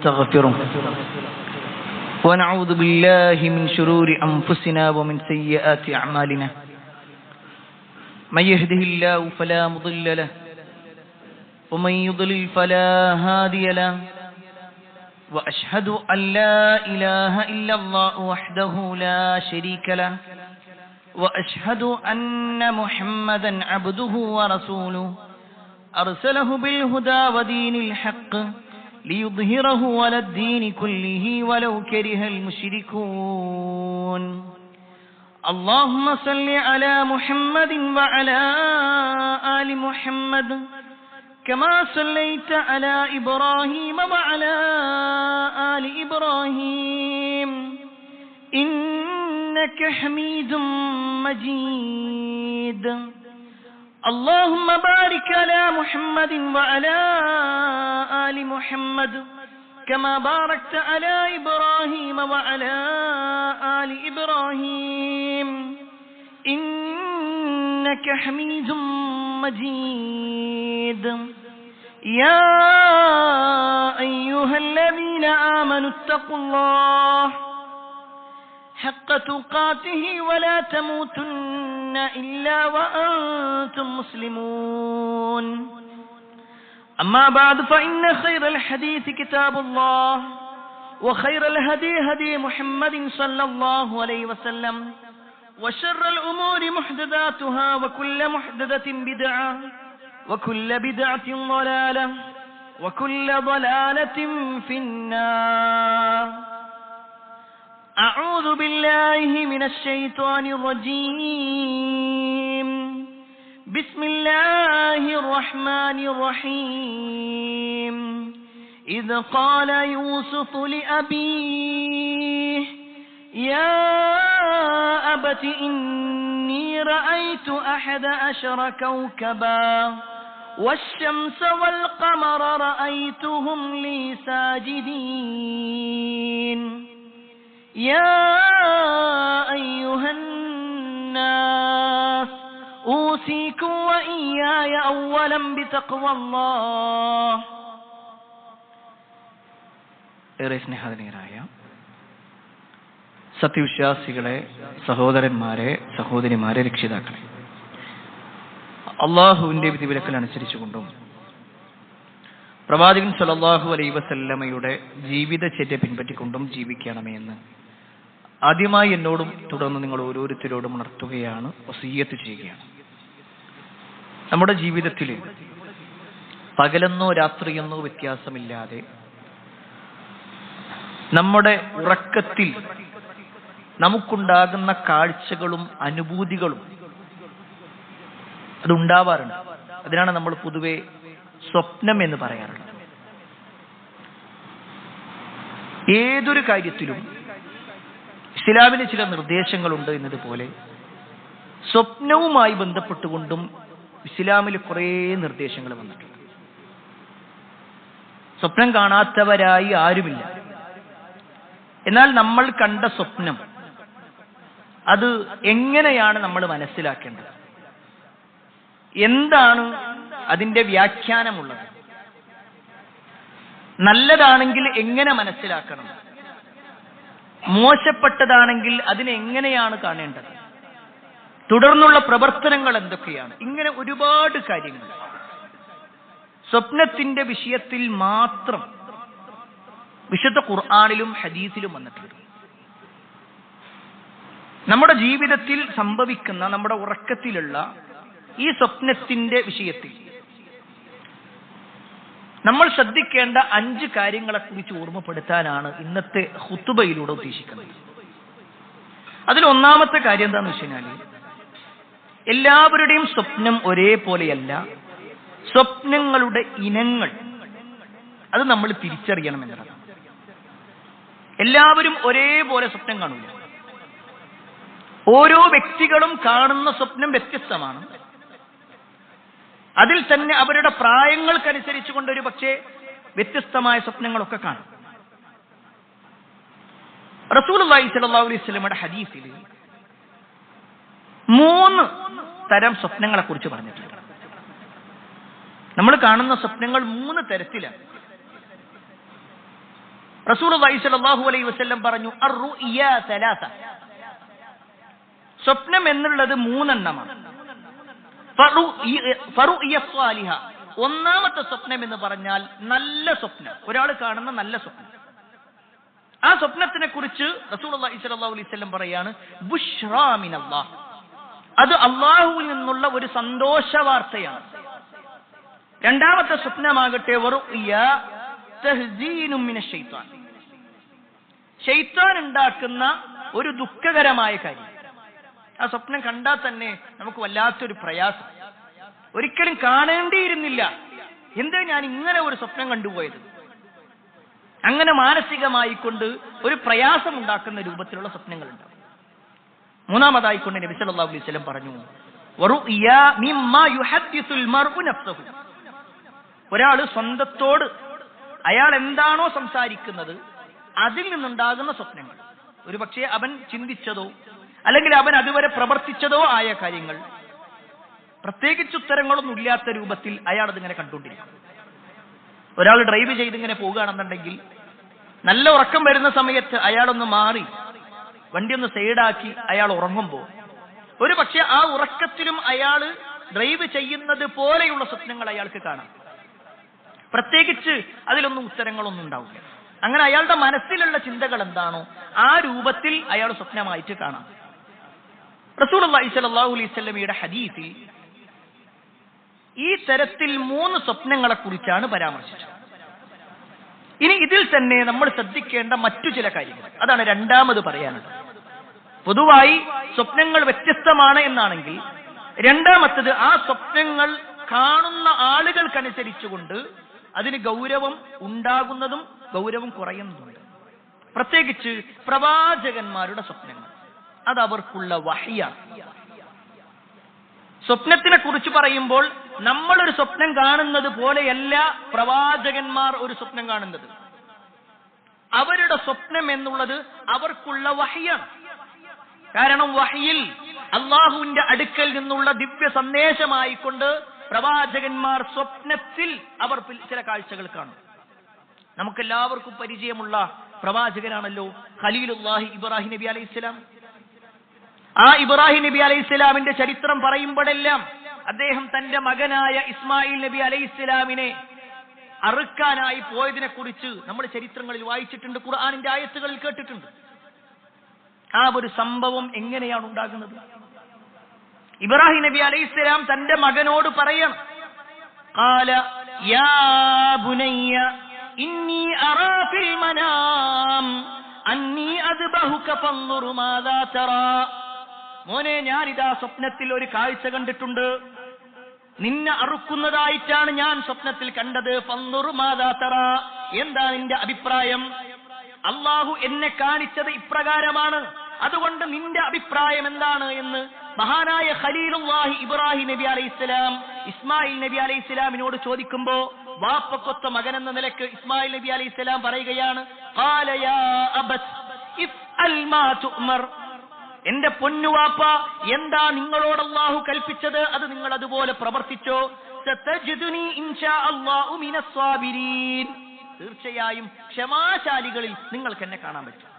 ونستغفره ونعوذ بالله من شرور أنفسنا ومن سيئات أعمالنا من يهده الله فلا مضل له ومن يضلل فلا هادي له وأشهد أن لا إله إلا الله وحده لا شريك له وأشهد أن محمدا عبده ورسوله أرسله بالهدى ودين الحق ليظهره على الدين كله ولو كره المشركون اللهم صل على محمد وعلى آل محمد كما صليت على إبراهيم وعلى آل إبراهيم إنك حميد مجيد اللهم بارك على محمد وعلى آل محمد كما باركت على إبراهيم وعلى آل إبراهيم إنك حميد مجيد يا أيها الذين آمنوا اتقوا الله حق تقاته ولا تموتن إلا وأنتم مسلمون أما بعد فإن خير الحديث كتاب الله وخير الهدي هدي محمد صلى الله عليه وسلم وشر الأمور محدثاتها وكل محدثة بدعة وكل بدعة ضلالة وكل ضلالة في النار أعوذ بالله من الشيطان الرجيم بسم الله الرحمن الرحيم إذ قال يوسف لأبيه يا أبت إني رأيت 11 كوكبا والشمس والقمر رأيتهم لي ساجدين يا أيها الناس أوصيكم وإياي أولا بتقوى الله. ഏറെ സ്നേഹനിധരായ സത്യവിശ്വാസികളെ, സഹോദരന്മാരെ, സഹോദരിമാരെ, രക്ഷിതാക്കളെ, അള്ളാഹുവിന്റെ വിധിവിലക്കൽ അനുസരിച്ചുകൊണ്ടും പ്രവാചകൻ സല്ലല്ലാഹു അലൈഹി വസല്ലമയുടെ ജീവിതചര്യ പിൻപറ്റിക്കൊണ്ടും ജീവിക്കണമേ എന്ന് ആദ്യമായി എന്നോടും തുടർന്ന് നിങ്ങൾ ഓരോരുത്തരോടും ഉണർത്തുകയാണ്, വസിയ്യത്ത് ചെയ്യുകയാണ്. നമ്മുടെ ജീവിതത്തിൽ പകലെന്നോ രാത്രിയെന്നോ വ്യത്യാസമില്ലാതെ നമ്മുടെ ഉറക്കത്തിൽ നമുക്കുണ്ടാകുന്ന കാഴ്ചകളും അനുഭൂതികളും അതുണ്ടാവാറുണ്ട്. അതിനാണ് നമ്മൾ പൊതുവെ സ്വപ്നം എന്ന് പറയാറുള്ളത്. ഏതൊരു കാര്യത്തിലും ഇസ്ലാമിന് ചില നിർദ്ദേശങ്ങളുണ്ട് എന്നതുപോലെ സ്വപ്നവുമായി ബന്ധപ്പെട്ടുകൊണ്ടും ഇസ്ലാമിൽ കുറേ നിർദ്ദേശങ്ങൾ വന്നിട്ടുണ്ട്. സ്വപ്നം കാണാത്തവരായി ആരുമില്ല. എന്നാൽ നമ്മൾ കണ്ട സ്വപ്നം അത് എങ്ങനെയാണ് നമ്മൾ മനസ്സിലാക്കേണ്ടത്, എന്താണ് അതിന്റെ വ്യാഖ്യാനമുള്ളത്, നല്ലതാണെങ്കിൽ എങ്ങനെ മനസ്സിലാക്കണം, മോശപ്പെട്ടതാണെങ്കിൽ അതിനെങ്ങനെയാണ് കാണേണ്ടത്, തുടർന്നുള്ള പ്രവർത്തനങ്ങൾ എന്തൊക്കെയാണ്, ഇങ്ങനെ ഒരുപാട് കാര്യങ്ങൾ സ്വപ്നത്തിന്റെ വിഷയത്തിൽ മാത്രം വിശുദ്ധ ഖുർആനിലും ഹദീസിലും വന്നിട്ടുണ്ട്. നമ്മുടെ ജീവിതത്തിൽ സംഭവിക്കുന്ന, നമ്മുടെ ഉറക്കത്തിലുള്ള ഈ സ്വപ്നത്തിന്റെ വിഷയത്തിൽ നമ്മൾ ശ്രദ്ധിക്കേണ്ട 5 കാര്യങ്ങളെ കുറിച്ച് ഓർമ്മപ്പെടുത്താനാണ് ഇന്നത്തെ ഖുതുബയിലൂടെ ഉദ്ദേശിക്കുന്നത്. അതിൽ ഒന്നാമത്തെ കാര്യം എന്താണെന്ന് വെച്ച് കഴിഞ്ഞാൽ, എല്ലാവരുടെയും സ്വപ്നം ഒരേപോലെയല്ല. സ്വപ്നങ്ങളുടെ ഇനങ്ങൾ അത് നമ്മൾ തിരിച്ചറിയണം എന്നതാണ്. എല്ലാവരും ഒരേപോലെ സ്വപ്നം കാണില്ല. ഓരോ വ്യക്തികളും കാണുന്ന സ്വപ്നം വ്യത്യസ്തമാണ്. അതിൽ തന്നെ അവരുടെ പ്രായങ്ങൾക്കനുസരിച്ച് കൊണ്ട് ഒരു പക്ഷേ വ്യത്യസ്തമായ സ്വപ്നങ്ങളൊക്കെ കാണും. റസൂലുള്ളാഹി സ്വല്ലല്ലാഹു അലൈഹി വസല്ലമയുടെ ഹദീസിൽ 3 തരം സ്വപ്നങ്ങളെ കുറിച്ച് പറഞ്ഞിട്ടുണ്ട്. നമ്മൾ കാണുന്ന സ്വപ്നങ്ങൾ 3 തരത്തിലാണ്. റസൂലുള്ളാഹി സ്വല്ലല്ലാഹു അലൈഹി വസല്ലം പറഞ്ഞു അർറുഇയ സലാസ, സ്വപ്നം എന്നുള്ളത് 3 എണ്ണമാണ്. ഫറുഇയ സ്വാലിഹ, ഒന്നാമത്തെ സ്വപ്നം എന്ന് പറഞ്ഞാൽ നല്ല സ്വപ്നം, ഒരാൾ കാണുന്ന നല്ല സ്വപ്നം. ആ സ്വപ്നത്തിനെ കുറിച്ച് റസൂലുള്ളാഹി സ്വല്ലല്ലാഹു അലൈഹി വസല്ലം പറയാണ് ബുശ്റാ മിനല്ലാഹ്, അത് അല്ലാഹുവിൽ നിന്നുള്ള ഒരു സന്തോഷ വാർത്തയാണ്. രണ്ടാമത്തെ സ്വപ്നമാകട്ടെ വറുഇയ തഹ്സീനും മിനശ് ശൈത്താൻ, ശൈത്താൻ ഉണ്ടാക്കുന്ന ഒരു ദുഃഖകരമായ കാര്യം. ആ സ്വപ്നം കണ്ടാൽ തന്നെ നമുക്ക് വല്ലാത്തൊരു പ്രയാസം, ഒരിക്കലും കാണേണ്ടിയിരുന്നില്ല, എന്താ ഞാൻ ഇങ്ങനെ ഒരു സ്വപ്നം കണ്ടുപോയത്, അങ്ങനെ മാനസികമായിക്കൊണ്ട് ഒരു പ്രയാസം ഉണ്ടാക്കുന്ന രൂപത്തിലുള്ള സ്വപ്നങ്ങളുണ്ട്. മൂന്നാമതായിക്കൊണ്ട് നബി സല്ലല്ലാഹു അലൈഹി വസല്ലം പറഞ്ഞു വറുഇയ മിമ്മാ യുഹദ്ദിസുൽ മർഉ നഫ്സഹു, ഒരാൾ സ്വന്തത്തോട് അയാൾ എന്താണോ സംസാരിക്കുന്നത് അതിൽ നിന്നുണ്ടാകുന്ന സ്വപ്നങ്ങൾ, ഒരു പക്ഷേ അവൻ ചിന്തിച്ചതോ അല്ലെങ്കിൽ അവൻ അതുവരെ പ്രവർത്തിച്ചതോ ആയ കാര്യങ്ങൾ, പ്രത്യേകിച്ച് ഉത്തരങ്ങളൊന്നും ഇല്ലാത്ത രൂപത്തിൽ അയാൾ അതിങ്ങനെ കണ്ടുകൊണ്ടിരിക്കും. ഒരാൾ ഡ്രൈവ് ചെയ്തിങ്ങനെ പോകുകയാണെന്നുണ്ടെങ്കിൽ നല്ല ഉറക്കം വരുന്ന സമയത്ത് അയാളൊന്ന് മാറി വണ്ടി ഒന്ന് സൈഡാക്കി അയാൾ ഉറങ്ങുമ്പോൾ ഒരു പക്ഷെ ആ ഉറക്കത്തിലും അയാൾ ഡ്രൈവ് ചെയ്യുന്നത് പോലെയുള്ള സ്വപ്നങ്ങൾ അയാൾക്ക് കാണാം. പ്രത്യേകിച്ച് അതിലൊന്നും ഉത്തരങ്ങളൊന്നും ഉണ്ടാവില്ല. അങ്ങനെ അയാളുടെ മനസ്സിലുള്ള ചിന്തകൾ എന്താണോ ആ രൂപത്തിൽ അയാൾ സ്വപ്നമായിട്ട് കാണാം. റസൂലുള്ളാഹി സ്വല്ലല്ലാഹു അലൈഹി വസല്ലമയുടെ ഹദീസിൽ ഈ തരത്തിൽ 3 സ്വപ്നങ്ങളെ കുറിച്ചാണ് പരാമർശിച്ചത്. ഇനി ഇതിൽ തന്നെ നമ്മൾ ശ്രദ്ധിക്കേണ്ട മറ്റു ചില കാര്യങ്ങൾ, അതാണ് രണ്ടാമത് പറയാനുള്ളത്. പൊതുവായി സ്വപ്നങ്ങൾ വ്യത്യസ്തമാണ് എന്നാണെങ്കിൽ, രണ്ടാമത്തത് ആ സ്വപ്നങ്ങൾ കാണുന്ന ആളുകൾക്കനുസരിച്ചുകൊണ്ട് അതിന് ഗൗരവം ഉണ്ടാകുന്നതും ഗൗരവം കുറയുന്നതുണ്ട്. പ്രത്യേകിച്ച് പ്രവാചകന്മാരുടെ സ്വപ്നങ്ങൾ, അത് അവർക്കുള്ള വഹ്യാണ്. സ്വപ്നത്തിനെ കുറിച്ച് പറയുമ്പോൾ നമ്മളൊരു സ്വപ്നം കാണുന്നത് പോലെയല്ല പ്രവാചകന്മാർ ഒരു സ്വപ്നം കാണുന്നത്. അവരുടെ സ്വപ്നം എന്നുള്ളത് അവർക്കുള്ള വഹ്യാണ്. കാരണം വഹ്യിൽ അള്ളാഹുവിന്റെ അടുക്കൽ നിന്നുള്ള ദിവ്യ സന്ദേശമായിക്കൊണ്ട് പ്രവാചകന്മാർ സ്വപ്നത്തിൽ അവർ ചില കാഴ്ചകൾ കാണും. നമുക്കെല്ലാവർക്കും പരിചയമുള്ള പ്രവാചകനാണല്ലോ ഖലീലുല്ലാഹി ഇബ്രാഹിം നബി അലൈഹിസ്സലാം. ആ ഇബ്രാഹിം നബി അലൈഹിസ്സലാമിന്റെ ചരിത്രം പറയുമ്പോഴെല്ലാം അദ്ദേഹം തന്റെ മകനായ ഇസ്മായിൽ നബി അലൈഹിസ്സലാമിനെ അറുക്കാനായി പോയതിനെ കുറിച്ച് നമ്മൾ ചരിത്രങ്ങളിൽ വായിച്ചിട്ടുണ്ട്, ഖുർആനിന്റെ ആയത്തുകളിൽ കേട്ടിട്ടുണ്ട്. ആ ഒരു സംഭവം എങ്ങനെയാണ് ഉണ്ടാകുന്നത്? ഇബ്രാഹിം നബി അലൈഹിസ്സലാം തന്റെ മകനോട് പറയണം, ഖാല യാ ബുനയ്യ ഇന്നി അറാ ഫിൽ മനാം അന്നി അദ്ബഹുക ഫൻദുർ മാദാ തറാ, മോനെ ഞാനിതാ സ്വപ്നത്തിൽ ഒരു കാഴ്ച കണ്ടിട്ടുണ്ട്, നിന്നെ അറുക്കുന്നതായിട്ടാണ് ഞാൻ സ്വപ്നത്തിൽ കണ്ടത്. ഫൻദുർ മാദാ തറാ, എന്താ നിന്റെ അഭിപ്രായം? അള്ളാഹു എന്നെ കാണിച്ചത് ഇപ്രകാരമാണ്, അതുകൊണ്ട് നിന്റെ അഭിപ്രായം എന്താണ് എന്ന് മഹാനായ ഖലീലുല്ലാഹി ഇബ്രാഹിം നബി അലൈഹിസ്സലാം ഇസ്മായിൽ നബി അലൈഹിസ്സലാമിനോട് ചോദിക്കുമ്പോ വാപ്പക്കൊത്ത മകൻ എന്ന നിലക്ക് ഇസ്മായിൽ നബി അലൈഹിസ്സലാം പറയുകയാണ്, ഖാല യാ അബത് ഇഫ്അൽ മാ തുഅ്മർ, എന്റെ പൊന്നുവാപ്പ എന്താ നിങ്ങളോട് അല്ലാഹു കൽപ്പിച്ചത് അത് നിങ്ങൾ അതുപോലെ പ്രവർത്തിച്ചോ. സതജിദുനി ഇൻഷാ അല്ലാഹു മിനസ് സ്വാബിരീൻ, തീർച്ചയായും ക്ഷമാശാലികളിൽ നിങ്ങൾക്ക് എന്നെ കാണാൻ പറ്റും.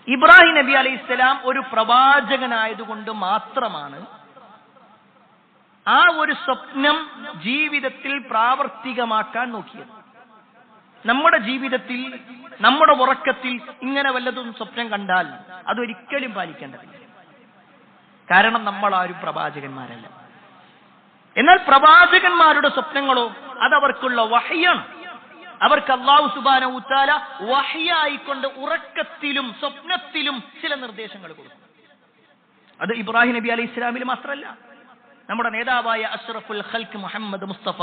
ഇബ്രാഹിം നബി അലൈഹിസ്സലാം ഒരു പ്രവാചകനായതുകൊണ്ട് മാത്രമാണ് ആ ഒരു സ്വപ്നം ജീവിതത്തിൽ പ്രാവർത്തികമാക്കാൻ നോക്കിയത്. നമ്മുടെ ജീവിതത്തിൽ നമ്മുടെ ഉറക്കത്തിൽ ഇങ്ങനെ വല്ലതും സ്വപ്നം കണ്ടാൽ അതൊരിക്കലും പാലിക്കേണ്ടതില്ല. കാരണം നമ്മൾ ആരും പ്രവാചകന്മാരല്ല. എന്നാൽ പ്രവാചകന്മാരുടെ സ്വപ്നങ്ങളോ അതവർക്കുള്ള വഹ്യാണ്. അവർക്ക് അല്ലാഹു സുബ്ഹാനഹു വ തആല വഹ്യായിക്കൊണ്ട് ഉറക്കത്തിലും സ്വപ്നത്തിലും ചില നിർദ്ദേശങ്ങൾ കൊടുക്കും. അത് ഇബ്രാഹിം നബി അലൈഹി ഇസ്ലാമിൽ മാത്രമല്ല, നമ്മുടെ നേതാവായ അഷ്റഫുൽ ഖൽഖ് മുഹമ്മദ് മുസ്തഫ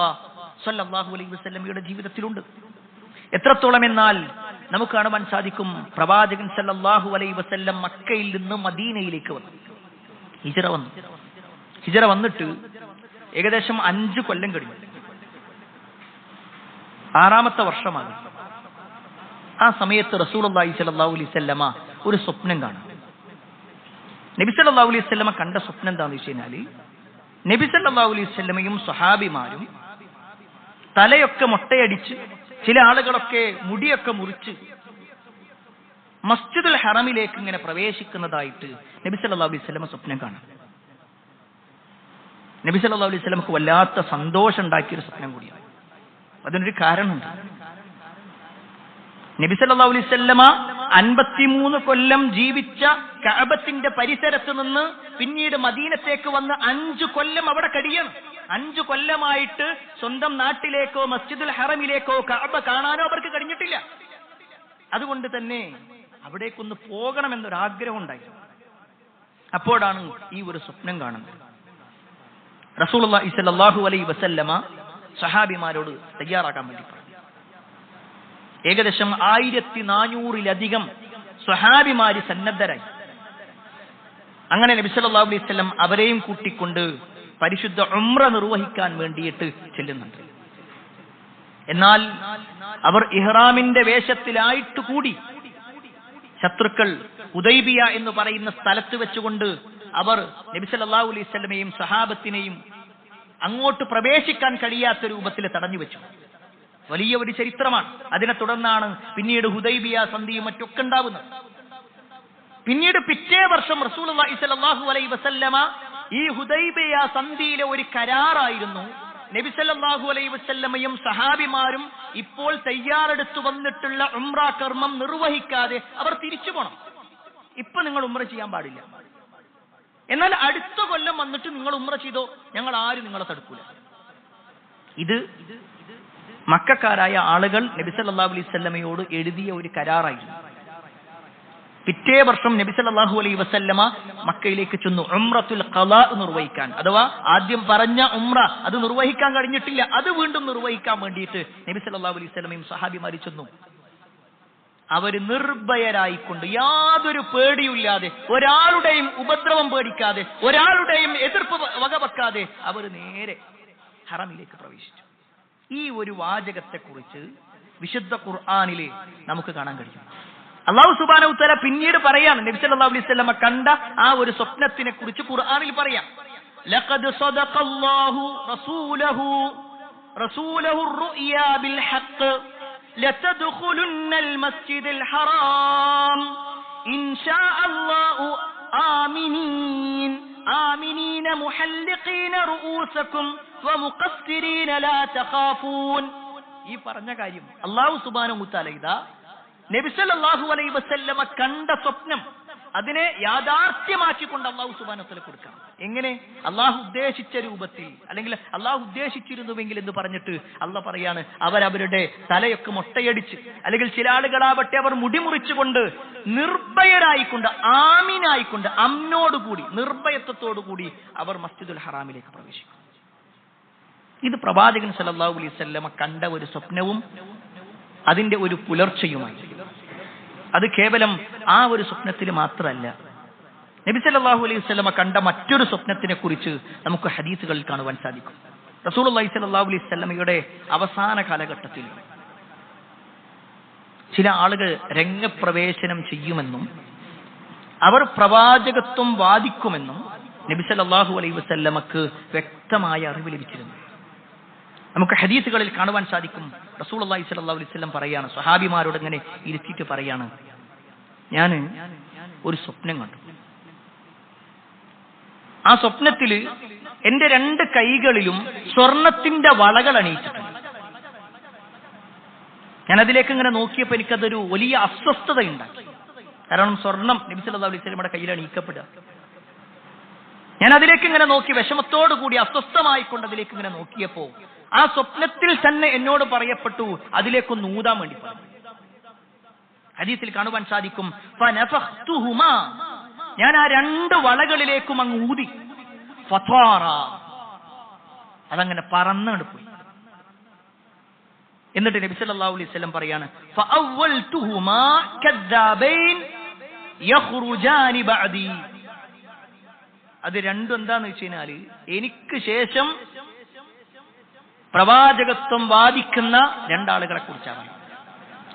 സല്ലല്ലാഹു അലൈഹി വസല്ലമയുടെ ജീവിതത്തിലുണ്ട്. എത്രത്തോളം എന്നാൽ നമുക്ക് കാണുവാൻ സാധിക്കും, പ്രവാചകൻ സല്ലല്ലാഹു അലൈഹി വസല്ലം മക്കയിൽ നിന്ന് മദീനയിലേക്ക് വന്നു, ഹിജറ വന്നിട്ട് ഏകദേശം 5 കൊല്ലം കഴിഞ്ഞു. 6ാമത്തെ വർഷമാണ്. ആ സമയത്ത് റസൂലുള്ളാഹി സ്വല്ലല്ലാഹു അലൈഹി വസല്ലമ ഒരു സ്വപ്നം കാണും. നബി സല്ലല്ലാഹു അലൈഹി വസല്ലമ കണ്ട സ്വപ്നം എന്താണെന്ന് വെച്ച് കഴിഞ്ഞാൽ, നബി സല്ലല്ലാഹു അലൈഹി വസല്ലമയും സ്വഹാബിമാരും തലയൊക്കെ മൊട്ടയടിച്ച് ചില ആളുകളൊക്കെ മുടിയൊക്കെ മുറിച്ച് മസ്ജിദുൽ ഹറമിലേക്ക് ഇങ്ങനെ പ്രവേശിക്കുന്നതായിട്ട് നബി സല്ലല്ലാഹു അലൈഹി വസല്ലം സ്വപ്നം കാണാം. നബി സല്ലല്ലാഹു അലൈഹി വസല്ലമക്ക് വല്ലാത്ത സന്തോഷം ഉണ്ടാക്കിയൊരു സ്വപ്നം കൂടിയാണ്. അതിനൊരു കാരണമുണ്ട്. നബി സല്ലല്ലാഹു അലൈഹി വസല്ലമ 53 കൊല്ലം ജീവിച്ച കഅബത്തിന്റെ പരിസരത്ത് നിന്ന് പിന്നീട് മദീനത്തേക്ക് വന്ന് 5 കൊല്ലം അവിടെ കഴിയണം. 5 കൊല്ലമായിട്ട് സ്വന്തം നാട്ടിലേക്കോ മസ്ജിദുൽ ഹറമിലേക്കോ കഅബ കാണാനോ അവർക്ക് കഴിഞ്ഞിട്ടില്ല. അതുകൊണ്ട് തന്നെ അവിടേക്കൊന്ന് പോകണമെന്നൊരാഗ്രഹം ഉണ്ടായി. അപ്പോഴാണ് ഈ ഒരു സ്വപ്നം കാണുന്നത്. റസൂലുള്ളാഹി സ്വല്ലല്ലാഹു അലൈഹി വസല്ലമ സഹാബിമാരോട് തയ്യാറാക്കാൻ വേണ്ടി പറഞ്ഞു. ഏകദേശം 1400-ലധികം സ്വഹാബിമാര് സന്നദ്ധരായി. അങ്ങനെ നബി സല്ലല്ലാഹു അലൈഹി വസല്ലം അവരെയും കൂട്ടിക്കൊണ്ട് പരിശുദ്ധ ഉംറ നിർവഹിക്കാൻ വേണ്ടിയിട്ട് ചെല്ലുന്നുണ്ട്. എന്നാൽ അവർ ഇഹ്റാമിന്റെ വേഷത്തിലായിട്ട് കൂടി ശത്രുക്കൾ ഹുദൈബിയ എന്ന് പറയുന്ന സ്ഥലത്ത് വെച്ചുകൊണ്ട് അവർ നബി സല്ലല്ലാഹു അലൈഹി വസല്ലമയെയും സഹാബത്തിനെയും അങ്ങോട്ട് പ്രവേശിക്കാൻ കഴിയാത്ത രൂപത്തിൽ തടഞ്ഞു വെച്ചു. വലിയ ഒരു ചരിത്രമാണ്. അതിനെ തുടർന്നാണ് പിന്നീട് ഹുദൈബിയ സന്ധിയും മറ്റൊക്കെ ഉണ്ടാവുന്നത്. പിന്നീട് പിറ്റേ വർഷം റസൂലുള്ളാഹി സ്വല്ലല്ലാഹു അലൈഹി വസല്ലമ ഈ ഹുദൈബിയ സന്ധിയിലെ ഒരു കരാറായിരുന്നു, നബി സല്ലല്ലാഹു അലൈഹി വസല്ലമയും സഹാബിമാരും ഇപ്പോൾ തയ്യാറെടുത്തു വന്നിട്ടുള്ള ഉംറ കർമ്മം നിർവഹിക്കാതെ അവർ തിരിച്ചു പോകണം. ഇപ്പൊ നിങ്ങൾ ഉംറ ചെയ്യാൻ പാടില്ല. എന്നാൽ അടുത്ത കൊല്ലം വന്നിട്ട് നിങ്ങൾ ഉംറ ചെയ്തോ, ഞങ്ങൾ ആരും നിങ്ങളെ തടുക്കൂല. ഇത് മക്കക്കാരായ ആളുകൾ നബി സല്ലല്ലാഹു അലൈഹി വസല്ലമയോട് എഴുതിയ ഒരു കരാറായിരുന്നു. പിറ്റേ വർഷം നബി സല്ലല്ലാഹു അലൈഹി വസല്ലമ മക്കയിലേക്ക് ചെന്നു ഉംറത്തുൽ ഖളാ നിർവഹിക്കാൻ. അഥവാ ആദ്യം പറഞ്ഞ ഉംറ അത് നിർവഹിക്കാൻ കഴിഞ്ഞിട്ടില്ല, അത് വീണ്ടും നിർവഹിക്കാൻ വേണ്ടിയിട്ട് നബി സല്ലല്ലാഹു അലൈഹി വസല്ലമയും സഹാബിമാരും ചെന്നു. അവര് നിർഭയരായിക്കൊണ്ട് യാതൊരു പേടിയില്ലാതെ, ഒരാളുടെയും ഉപദ്രവം പേടിക്കാതെ, ഒരാളുടെയും എതിർപ്പ് വകവെക്കാതെ അവർ നേരെ ഹറമിലേക്ക് പ്രവേശിച്ചു. ഈ ഒരു വാചകത്തെ കുറിച്ച് വിശുദ്ധ ഖുർആനിലെ നമുക്ക് കാണാൻ കഴിയും. അല്ലാഹു സുബ്ഹാനഹു വ തആല പിന്നീട് പറയാണ്, നബി സല്ലല്ലാഹു അലൈഹി വസല്ലമ കണ്ട ആ ഒരു സ്വപ്നത്തിനെ കുറിച്ച് ഖുർആനിൽ പറയാം. ലഖദ് സദഖല്ലാഹു റസൂലഹു الرؤيا بالحق لتدخلن المسجد الحرام إن شاء الله آمنين محلقين رؤوسكم ومقصرين لا تخافون. ഈ പറഞ്ഞ കാര്യം അല്ലാഹു സുബ്ഹാനഹു വ തആല ഇതാ നബി സല്ലല്ലാഹു അലൈഹി വസല്ലമ കണ്ട സ്വപ്നം അതിനെ യാഥാർത്ഥ്യമാക്കിക്കൊണ്ട് അല്ലാഹു സുബ്ഹാനഹു വ തആല കൊടുക്കാം. എങ്ങനെ? അല്ലാഹു ഉദ്ദേശിച്ച രൂപത്തിൽ, അല്ലെങ്കിൽ അല്ലാഹു ഉദ്ദേശിച്ചിരുന്നുവെങ്കിൽ എന്ന് പറഞ്ഞിട്ട് അല്ലാഹു പറയാണ്, അവരവരുടെ തലയൊക്കെ മൊട്ടയടിച്ച്, അല്ലെങ്കിൽ ചില ആളുകളാവട്ടെ അവർ മുടിമുറിച്ചുകൊണ്ട് നിർഭയരായിക്കൊണ്ട്, ആമിനായിക്കൊണ്ട്, അമ്നോടുകൂടി, നിർഭയത്വത്തോടുകൂടി അവർ മസ്ജിദുൽ ഹറാമിലേക്ക് പ്രവേശിക്കും. ഇത് പ്രവാചകൻ സല്ലല്ലാഹു അലൈഹി വസല്ലമ കണ്ട ഒരു സ്വപ്നവും അതിന്റെ ഒരു പുലർച്ചയുമായി. അത് കേവലം ആ ഒരു സ്വപ്നത്തിൽ മാത്രമല്ല, നബി സല്ലല്ലാഹു അലൈഹി വസല്ലമ കണ്ട മറ്റൊരു സ്വപ്നത്തിനെ കുറിച്ച് നമുക്ക് ഹദീസുകളിൽ കാണുവാൻ സാധിക്കും. റസൂലുള്ളാഹി സ്വല്ലല്ലാഹു അലൈഹി വസല്ലമയുടെ അവസാന കാലഘട്ടത്തിൽ ചില ആളുകൾ രംഗപ്രവേശനം ചെയ്യുമെന്നും അവർ പ്രവാചകത്വം വാദിക്കുമെന്നും നബി സല്ലല്ലാഹു അലൈഹി വസല്ലമക്ക് വ്യക്തമായ അറിവ് ലഭിച്ചിരുന്നു. നമുക്ക് ഹദീസുകളിൽ കാണുവാൻ സാധിക്കും. റസൂലുള്ളാഹി സ്വല്ലല്ലാഹു അലൈഹി വസല്ലം പറയാണ്, സ്വഹാബിമാരോട് ഇങ്ങനെ ഇരുത്തിയിട്ട് പറയാണ്, ഞാൻ ഒരു സ്വപ്നം കണ്ടു. ആ സ്വപ്നത്തില് എന്റെ 2 കൈകളിലും സ്വർണത്തിന്റെ വളകൾ അണിയിച്ചിട്ടുണ്ട്. ഞാൻ അതിലേക്ക് ഇങ്ങനെ നോക്കിയപ്പോൾ എനിക്കതൊരു വലിയ അസ്വസ്ഥത ഉണ്ടാക്കി. കാരണം സ്വർണം നബി സല്ലല്ലാഹു അലൈഹി വസല്ലമയുടെ കയ്യിൽ അണിയിക്കപ്പെടുക. ഞാൻ അതിലേക്ക് ഇങ്ങനെ നോക്കി, വിഷമത്തോടു കൂടി അസ്വസ്ഥമായിക്കൊണ്ട് അതിലേക്ക് ഇങ്ങനെ നോക്കിയപ്പോ ആ സ്വപ്നത്തിൽ തന്നെ എന്നോട് പറയപ്പെട്ടു, അതിലേക്കൊന്ന് ഊതാൻ വേണ്ടി പറഞ്ഞു. ഹദീസിൽ കാണുവാൻ സാധിക്കും, ഫനഫഖ്തുഹുമാ, ഞാൻ ആ 2 വളകളിലേക്കും അങ്ങ് ഊതി, ഫതാറ, അതങ്ങനെ പറന്നങ്ങട് പോയി. എന്നിട്ട് നബി സല്ലല്ലാഹു അലൈഹി വസല്ലം പറയാണ്, ഫഅവ്വൽതുഹുമാ കദ്ദാബൈൻ യഖ്റുജാനി ബഅദി. അത് രണ്ടും എന്താന്ന് വെച്ച് കഴിഞ്ഞാല് എനിക്ക് ശേഷം പ്രവാചകത്വം വാദിക്കുന്ന 2 ആളുകളെ കുറിച്ചാണ്.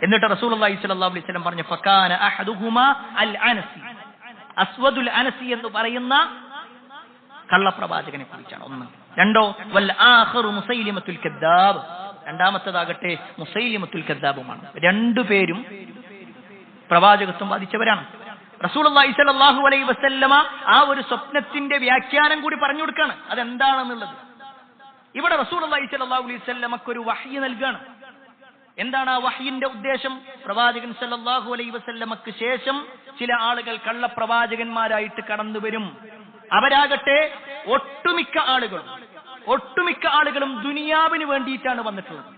എന്നിട്ട് റസൂലുള്ളാഹി സ്വല്ലല്ലാഹു അലൈഹി വസല്ലം പറഞ്ഞു, ഫകാന അഹദുഹുമാ അൽ അനസി, അസ്വദുൽ അനസി എന്ന് പറയുന്ന കള്ളപ്രവാചകനെ കുറിച്ചാണ് ഒന്ന്. 2 വൽ ആഖിറു മുസൈലിമത്തുൽ കദ്ദാബ്, രണ്ടാമത്തേതാകട്ടെ മുസൈലിമത്തുൽ കദ്ദാബുമാണ്. രണ്ടുപേരും പ്രവാചകത്വം ബാധിച്ചവരാണ്. റസൂലുള്ളാഹി സ്വല്ലല്ലാഹു അലൈഹി വസല്ലമ ആ ഒരു സ്വപ്നത്തിന്റെ വ്യാഖ്യാനം കൂടി പറഞ്ഞു കൊടുക്കുകയാണ് അതെന്താണെന്നുള്ളത്. ഇവിടെ റസൂലുള്ളാഹി സ്വല്ലല്ലാഹു അലൈഹി വസല്ലമക്ക് ഒരു വഹ്യ് നൽകുകയാണ്. എന്താണ് ആ വഹ്യിന്റെ ഉദ്ദേശം? പ്രവാചകൻ സല്ലല്ലാഹു അലൈഹി വസല്ലമക്ക് ശേഷം ചില ആളുകൾ കള്ളപ്രവാചകന്മാരായിട്ട് കടന്നു വരും. അവരാകട്ടെ ഒട്ടുമിക്ക ആളുകളും ദുനിയാവിന് വേണ്ടിയിട്ടാണ് വന്നിട്ടുള്ളത്.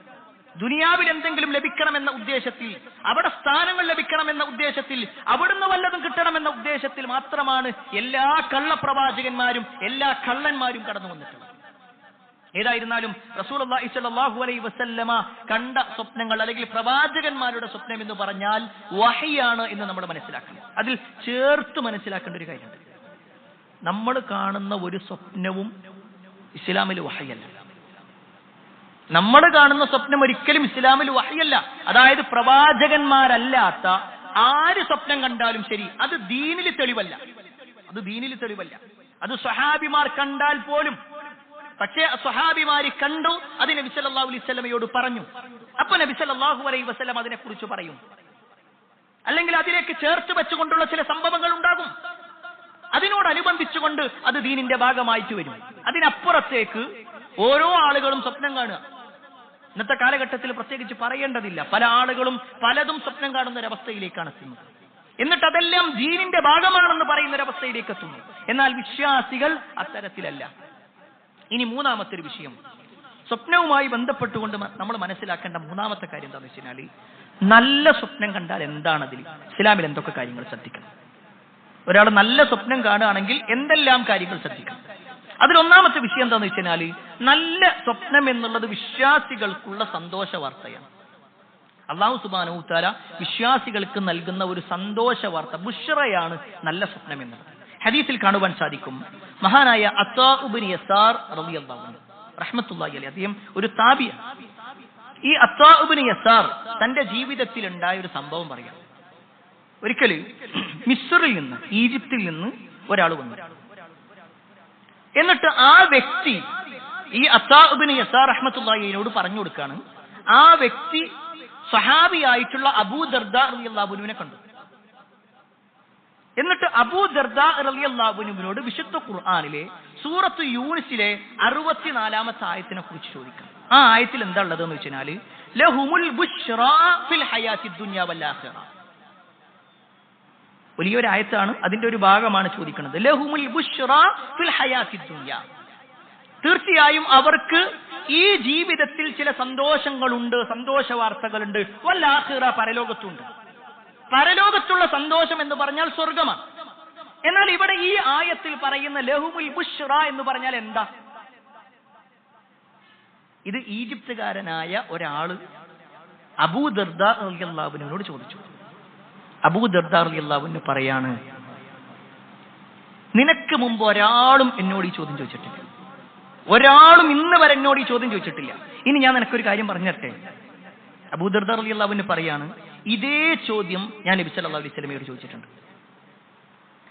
ദുനിയാവിൽ എന്തെങ്കിലും ലഭിക്കണമെന്ന ഉദ്ദേശത്തിൽ, അവിടെ സ്ഥാനങ്ങൾ ലഭിക്കണമെന്ന ഉദ്ദേശത്തിൽ, അവിടുന്ന് വല്ലതും കിട്ടണമെന്ന ഉദ്ദേശത്തിൽ മാത്രമാണ് എല്ലാ കള്ളപ്രവാചകന്മാരും എല്ലാ കള്ളന്മാരും കടന്നു വന്നിട്ടുള്ളത്. ഏതായിരുന്നാലും റസൂലുള്ളാഹി സ്വല്ലല്ലാഹു അലൈഹി വസല്ലമ കണ്ട സ്വപ്നങ്ങൾ അല്ലെങ്കിൽ പ്രവാചകന്മാരുടെ സ്വപ്നം എന്ന് പറഞ്ഞാൽ വഹ്യാണ് എന്ന് നമ്മൾ മനസ്സിലാക്കണം. അതിൽ ചേർത്ത് മനസ്സിലാക്കേണ്ട ഒരു കാര്യമുണ്ട്. നമ്മൾ കാണുന്ന ഒരു സ്വപ്നവും ഇസ്ലാമിൽ വഹ്യല്ല. നമ്മൾ കാണുന്ന സ്വപ്നം ഒരിക്കലും ഇസ്ലാമിൽ വഹ്യല്ല. അതായത് പ്രവാചകന്മാരല്ലാത്ത ആര് സ്വപ്നം കണ്ടാലും ശരി അത് ദീനിൽ തെളിവല്ല. അത് സ്വഹാബിമാർ കണ്ടാൽ പോലും. പക്ഷേ സ്വഹാബിമാര് കണ്ടു, അത് നബി സല്ലല്ലാഹു അലൈഹി വസല്ലമയോട് പറഞ്ഞു. അപ്പൊ നബി സല്ലല്ലാഹു അലൈഹി വസല്ലം അതിനെക്കുറിച്ച് പറയും. അല്ലെങ്കിൽ അതിലേക്ക് ചേർത്ത് വെച്ചുകൊണ്ടുള്ള ചില സംഭവങ്ങൾ ഉണ്ടാകും. അതിനോടനുബന്ധിച്ചുകൊണ്ട് അത് ദീനിന്റെ ഭാഗമായിട്ട് വരും. അതിനപ്പുറത്തേക്ക് ഓരോ ആളുകളും സ്വപ്നം കാണുക. ഇന്നത്തെ കാലഘട്ടത്തിൽ പ്രത്യേകിച്ച് പറയേണ്ടതില്ല. പല ആളുകളും പലതും സ്വപ്നം കാണുന്ന ഒരവസ്ഥയിലേക്കാണ് എത്തുന്നത്. എന്നിട്ട് അതെല്ലാം ദീനിന്റെ ഭാഗമാണെന്ന് പറയുന്ന ഒരവസ്ഥയിലേക്ക് എത്തുന്നു. എന്നാൽ വിശ്വാസികൾ അത്തരത്തിലല്ല. ഇനി മൂന്നാമത്തെ ഒരു വിഷയം, സ്വപ്നവുമായി ബന്ധപ്പെട്ടുകൊണ്ട് നമ്മൾ മനസ്സിലാക്കേണ്ട മൂന്നാമത്തെ കാര്യം എന്താണെന്ന് വെച്ച് കഴിഞ്ഞാൽ, നല്ല സ്വപ്നം കണ്ടാൽ എന്താണ് അതിൽ ഇസ്ലാമിൽ എന്തൊക്കെ കാര്യങ്ങൾ ശ്രദ്ധിക്കണം. ഒരാൾ നല്ല സ്വപ്നം കാണുകയാണെങ്കിൽ എന്തെല്ലാം കാര്യങ്ങൾ ശ്രദ്ധിക്കണം. അതിലൊന്നാമത്തെ വിഷയം എന്താണെന്ന് വെച്ച് കഴിഞ്ഞാൽ, നല്ല സ്വപ്നം എന്നുള്ളത് വിശ്വാസികൾക്കുള്ള സന്തോഷ വാർത്തയാണ്. അല്ലാഹു സുബ്ഹാനഹു വ തആല വിശ്വാസികൾക്ക് നൽകുന്ന ഒരു സന്തോഷ വാർത്ത, ബുശ്റയാണ് നല്ല സ്വപ്നം എന്നുള്ളത്. ഹദീസിൽ കാണുവാൻ സാധിക്കും, മഹാനായ അത്താ ഇബ്നു യസാർ റളിയല്ലാഹു അൻഹു റഹ്മത്തുള്ളാഹി അലൈഹി, അദ്ദേഹം ഒരു താബിയാണ്. ഈ അത്താ ഇബ്നു യസാർ തന്റെ ജീവിതത്തിൽ ഉണ്ടായ ഒരു സംഭവം പറയാം. ഒരിക്കൽ മിസ്റിൽ നിന്ന്, ഈജിപ്തിൽ നിന്ന് ഒരാൾ വന്നു. എന്നിട്ട് ആ വ്യക്തി ഈ അത്താ ഇബ്നു യസാർ റഹ്മത്തുള്ളാഹി അലൈഹിയോട് പറഞ്ഞു കൊടുക്കാണ്, ആ വ്യക്തി സ്വഹാബിയായിട്ടുള്ള അബൂ ദർദാ റളിയല്ലാഹു അൻഹുവിനെ കണ്ടു. എന്നിട്ട് അബൂ ദർദാ റളിയല്ലാഹു അൻഹുവിനോട് വിശുദ്ധ ഖുർആനിലെ സൂറത്ത് യൂനിസിലെ 64-ാമത്തെ ആയത്തിനെ കുറിച്ച് ചോദിക്കാം. ആ ആയത്തിൽ എന്താ ഉള്ളത് എന്ന് വെച്ചാൽ, ലഹുമുൽ ബുശ്റാ ഫിൽ ഹയാത്തി ദുനിയ വൽ ആഖിറ. വലിയൊരു ആയത്താണ്, അതിന്റെ ഒരു ഭാഗമാണ് ചോദിക്കുന്നത്. ലഹുമുൽ ബുശ്റാ ഫിൽ ഹയാത്തി ദുനിയ, തീർച്ചയായും അവർക്ക് ഈ ജീവിതത്തിൽ ചില സന്തോഷങ്ങളുണ്ട്, സന്തോഷ വാർത്തകളുണ്ട്. വൽ ആഖിറ, പരലോകത്തുണ്ട്. പരലോകത്തുള്ള സന്തോഷം എന്ന് പറഞ്ഞാൽ സ്വർഗമാണ്. എന്നാൽ ഇവിടെ ഈ ആയത്തിൽ പറയുന്ന ലഹുമുൽ ബുശ്റാ എന്ന് പറഞ്ഞാൽ എന്താ? ഇത് ഈജിപ്തുകാരനായ ഒരാള് അബൂ ദർദാ റളിയല്ലാഹു അൻഹുവിനോട് ചോദിച്ചു. അബൂ ദർദാ റളിയല്ലാഹു അൻഹു പറയാണ്, നിനക്ക് മുമ്പ് ഒരാളും എന്നോട് ഈ ചോദ്യം ചോദിച്ചിട്ടില്ല. ഒരാളും ഇന്ന് വരെ എന്നോട് ഈ ചോദ്യം ചോദിച്ചിട്ടില്ല. ഇനി ഞാൻ നിനക്കൊരു കാര്യം പറഞ്ഞു തരട്ടെ. അബൂ ദർദാ റളിയല്ലാഹു അൻഹു പറയാണ്, ഇതേ ചോദ്യം ഞാൻ നബി സല്ലല്ലാഹു അലൈഹി വസല്ലമയോട് ചോദിച്ചിട്ടുണ്ട്.